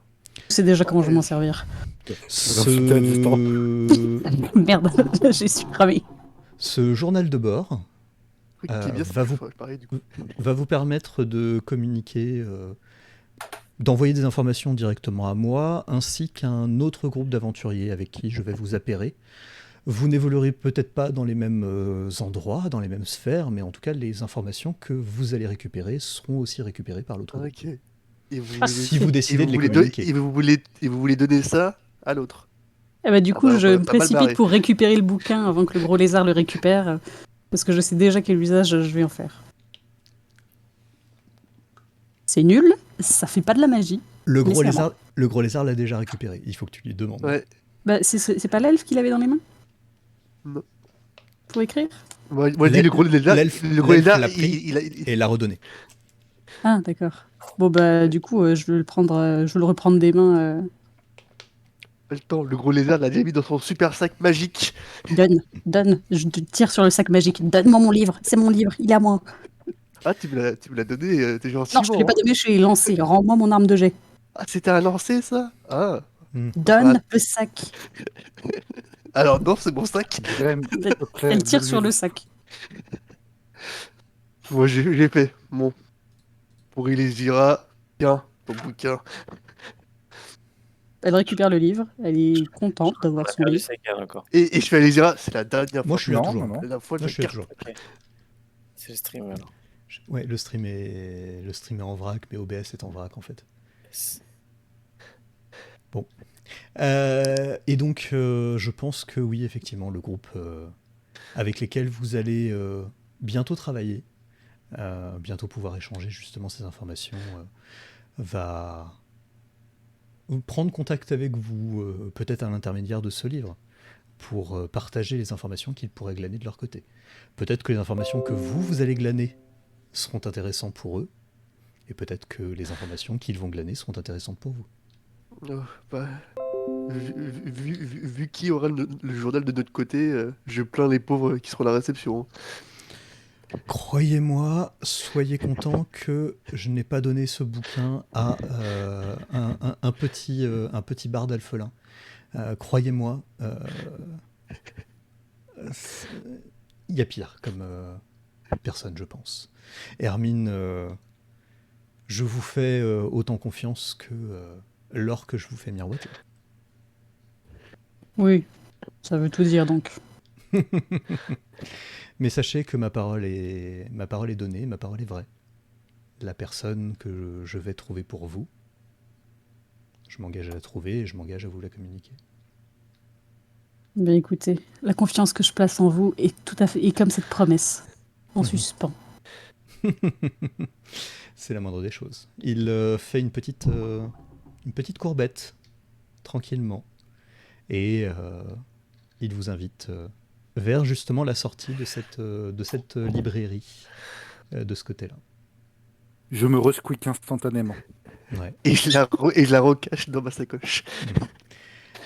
Je sais déjà comment je vais m'en Ouais, servir. C'était à distance. Merde, j'ai su cramer. Ce journal de bord Le truc qui est bien, c'est va que vous pareil du coup. va vous permettre de communiquer, d'envoyer des informations directement à moi, ainsi qu'à un autre groupe d'aventuriers avec qui je vais vous appairer. Vous n'évoluerez peut-être pas dans les mêmes endroits, dans les mêmes sphères, mais en tout cas, les informations que vous allez récupérer seront aussi récupérées par l'autre groupe. Ok. Et vous Ah, voulez, Si vous décidez de les communiquer. et vous voulez donner ça à l'autre. Eh ben, du Ah coup, bah, on je va me pas mal précipite barrer. pour récupérer le bouquin avant que le gros lézard le récupère, parce que je sais déjà quel usage je vais en faire. C'est nul, ça fait pas de la magie, mais c'est à moi. Le gros lézard l'a déjà récupéré. Il faut que tu lui demandes. Ouais. Bah, c'est pas l'elfe qui l'avait dans les mains Non. pour écrire? Moi je dis L'elfe le gros lézard, l'a pris et l'a redonné. Ah, d'accord. Bon, bah, du coup, je vais le prendre, je vais le reprendre des mains. pas le temps. Le gros lézard l'a déjà mis dans son super sac magique. Donne, je te tire sur le sac magique. Donne-moi mon livre, c'est mon livre, il est à moi. Ah, tu me l'as donné, t'es Non, je te l'ai gentiment, pas hein. donné, je l'ai lancé. Rends-moi mon arme de jet. Ah, c'était un lancer, ça? Ah. Hmm. Bah, Donne le sac. alors non, c'est mon sac. Graham, s'il te plaît, Elle tire sur donne-lui le le- sac. Moi, j'ai fait. Bon, pour il les ira. Tiens, ton bouquin. Elle récupère le livre, elle est contente On d'avoir a son perdu livre. ses gars encore. Et je fais à les ira. C'est la dernière Moi, fois. je suis là Non, toujours. non, non. La dernière fois, Moi, je je suis là carte. toujours. Ok. C'est le stream alors. Ouais, le stream est en vrac, mais OBS est en vrac en fait. Yes. Bon. Et donc, je pense que oui, effectivement, le groupe avec lesquels vous allez bientôt travailler, bientôt pouvoir échanger justement ces informations, va prendre contact avec vous, peut-être à l'intermédiaire de ce livre, pour partager les informations qu'ils pourraient glaner de leur côté. Peut-être que les informations que vous allez glaner seront intéressantes pour eux, et peut-être que les informations qu'ils vont glaner seront intéressantes pour vous. Oh, bah, vu qui aura le journal de notre côté, je plains les pauvres qui seront à la réception. Croyez-moi, soyez content que je n'ai pas donné ce bouquin à un petit barde alphelin. Croyez-moi, il y a pire comme personne, je pense. Hermine, je vous fais autant confiance que lorsque je vous fais miroiter. Oui, ça veut tout dire donc. Mais sachez que ma parole est donnée, ma parole est vraie. La personne que je vais trouver pour vous, je m'engage à la trouver et je m'engage à vous la communiquer. Ben écoutez, la confiance que je place en vous est tout à fait, et comme cette promesse, en suspens. C'est la moindre des choses. Il fait une petite courbette, tranquillement, et il vous invite vers justement la sortie de cette librairie, de ce côté-là. Je me resqueak instantanément. Ouais. Et je la recache dans ma sacoche.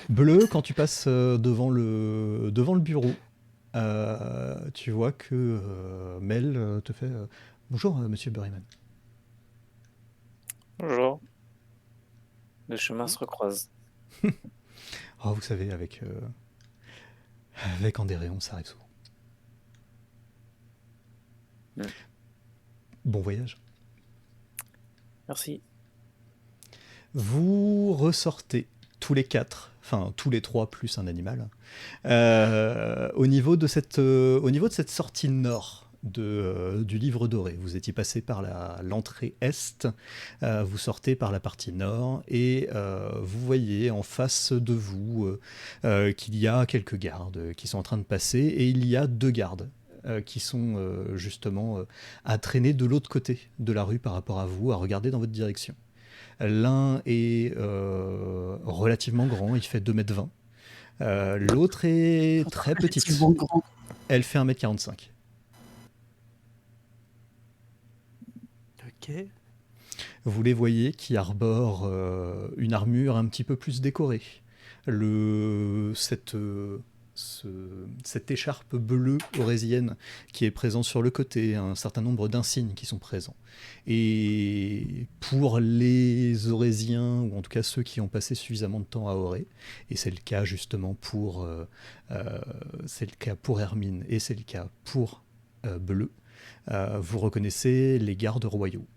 Bleu, quand tu passes devant le bureau, tu vois que Mel te fait bonjour, monsieur Berryman. Bonjour. Les chemins se recroisent. Oh, vous savez, avec Andéréon, ça arrive souvent. Mm. Bon voyage. Merci. Vous ressortez tous les 4, enfin tous les 3 plus un animal, au niveau de cette sortie nord du livre doré. Vous étiez passé par l'entrée est, vous sortez par la partie nord et vous voyez en face de vous qu'il y a quelques gardes qui sont en train de passer et il y a 2 gardes qui sont justement à traîner de l'autre côté de la rue par rapport à vous, à regarder dans votre direction. L'un est relativement grand, il fait 2,20 m. L'autre est très petite, Relativement grand. elle fait 1,45 m. Ok. Vous les voyez qui arborent une armure un petit peu plus décorée. Cette écharpe bleue aurésienne qui est présente sur le côté, un certain nombre d'insignes qui sont présents. Et pour les Aurésiens, ou en tout cas ceux qui ont passé suffisamment de temps à Auré, et c'est le cas justement pour Hermine, et c'est le cas pour Bleu, vous reconnaissez les gardes royaux.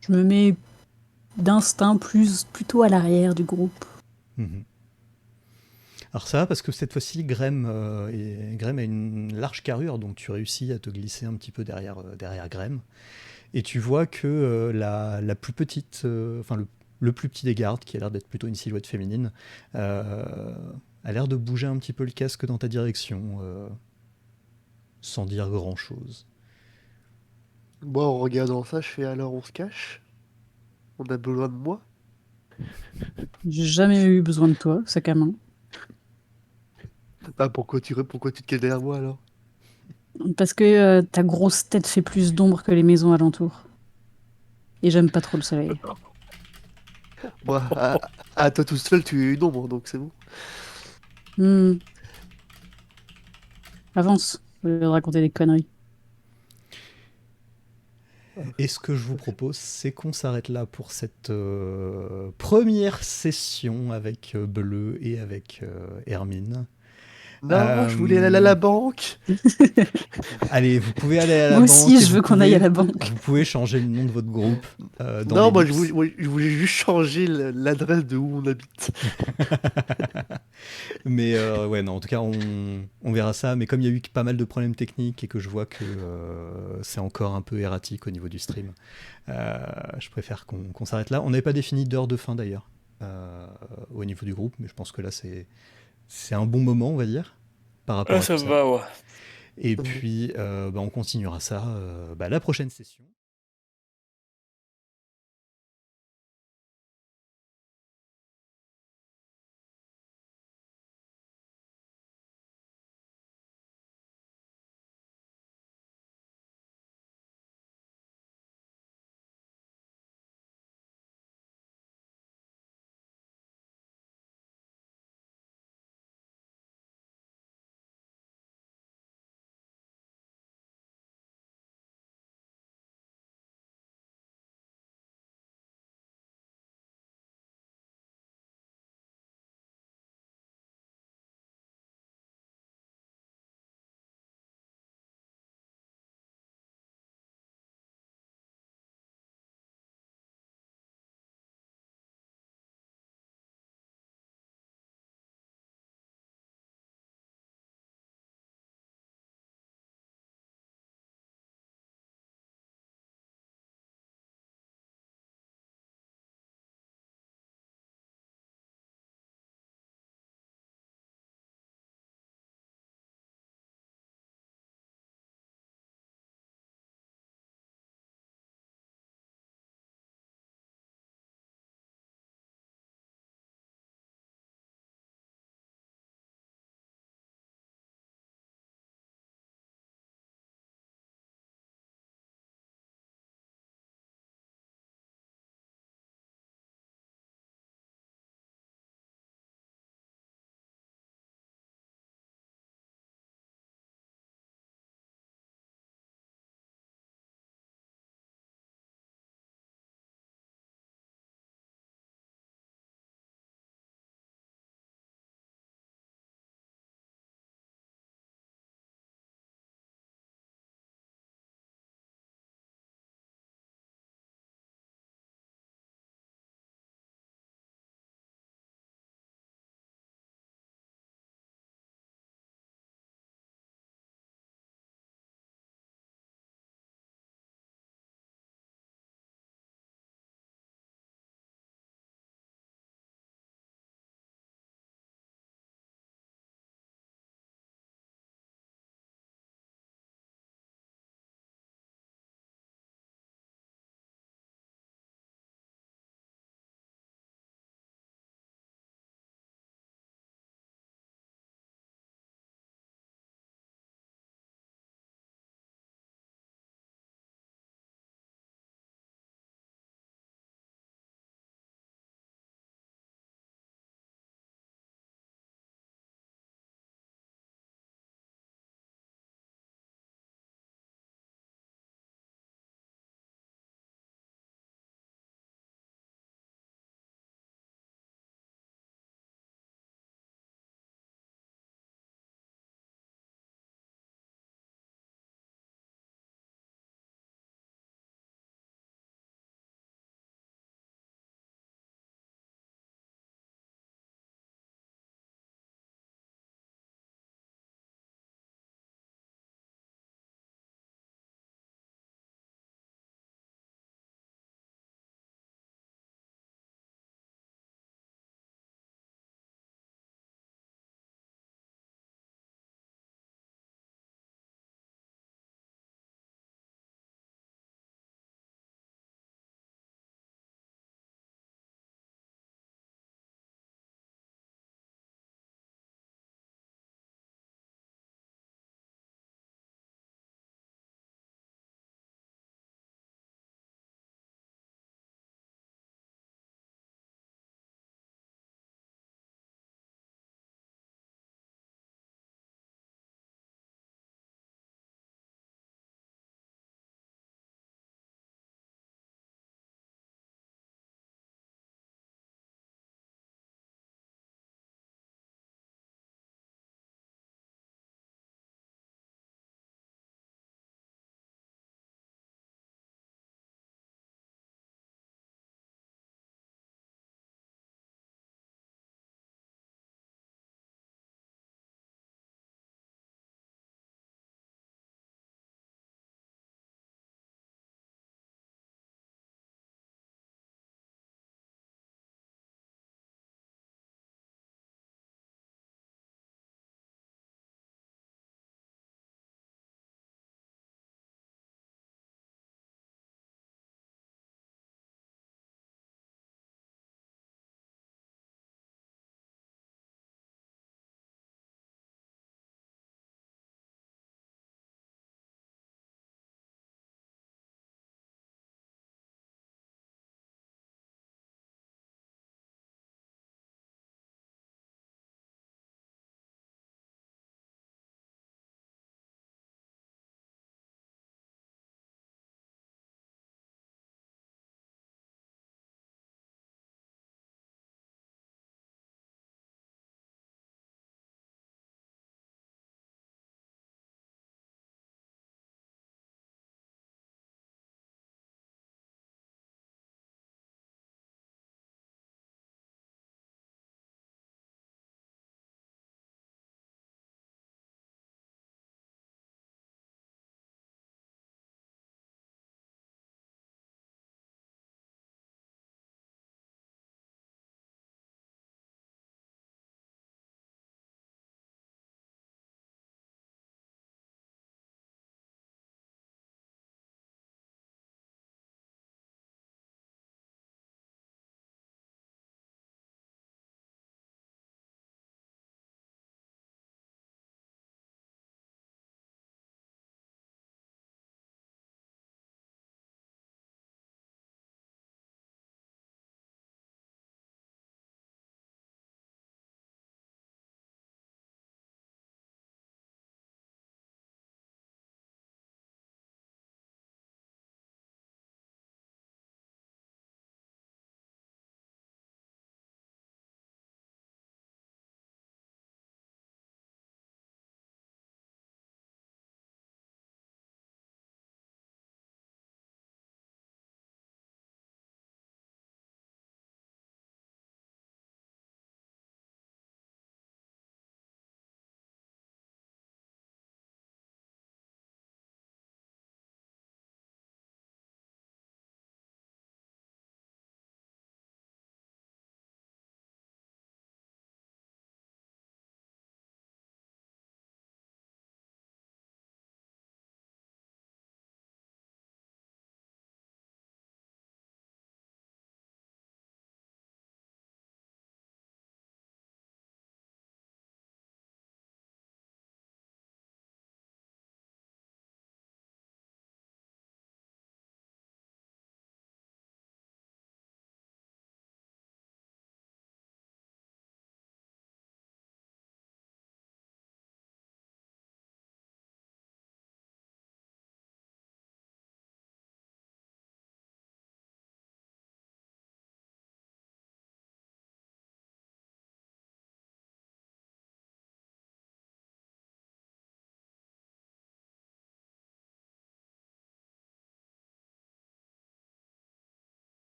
Je me mets d'instinct plutôt à l'arrière du groupe. Mhm. Alors ça va parce que cette fois-ci, Grem a une large carrure, donc tu réussis à te glisser un petit peu derrière Grem. Et tu vois que la plus petite, le plus petit des gardes, qui a l'air d'être plutôt une silhouette féminine, a l'air de bouger un petit peu le casque dans ta direction, sans dire grand-chose. Moi, en regardant ça, je fais alors on se cache? On a besoin de moi? J'ai jamais eu besoin de toi, sac à main. Ah, pourquoi tu te caches derrière moi alors? Parce que ta grosse tête fait plus d'ombre que les maisons alentours. Et j'aime pas trop le soleil. Moi, à toi tout seul, tu es une ombre, donc c'est bon. Hmm. Avance, je vais te raconter des conneries. Et ce que je vous propose, c'est qu'on s'arrête là pour cette première session avec Bleu et avec Hermine. Non, je voulais aller à la banque. Allez, vous pouvez aller à la Moi banque. aussi, et je vous veux qu'on aille à la pouvez- banque. Vous pouvez changer le nom de votre groupe dans Non, les moi lips. je voulais juste changer l'adresse de où on habite. Mais ouais, non, en tout cas, on verra ça. Mais comme il y a eu pas mal de problèmes techniques et que je vois que c'est encore un peu erratique au niveau du stream, je préfère qu'on s'arrête là. On n'avait pas défini d'heure de fin d'ailleurs au niveau du groupe, mais je pense que là, c'est un bon moment, on va dire, par rapport à Ça tout ça. va, ouais. Et puis, on continuera ça la prochaine session.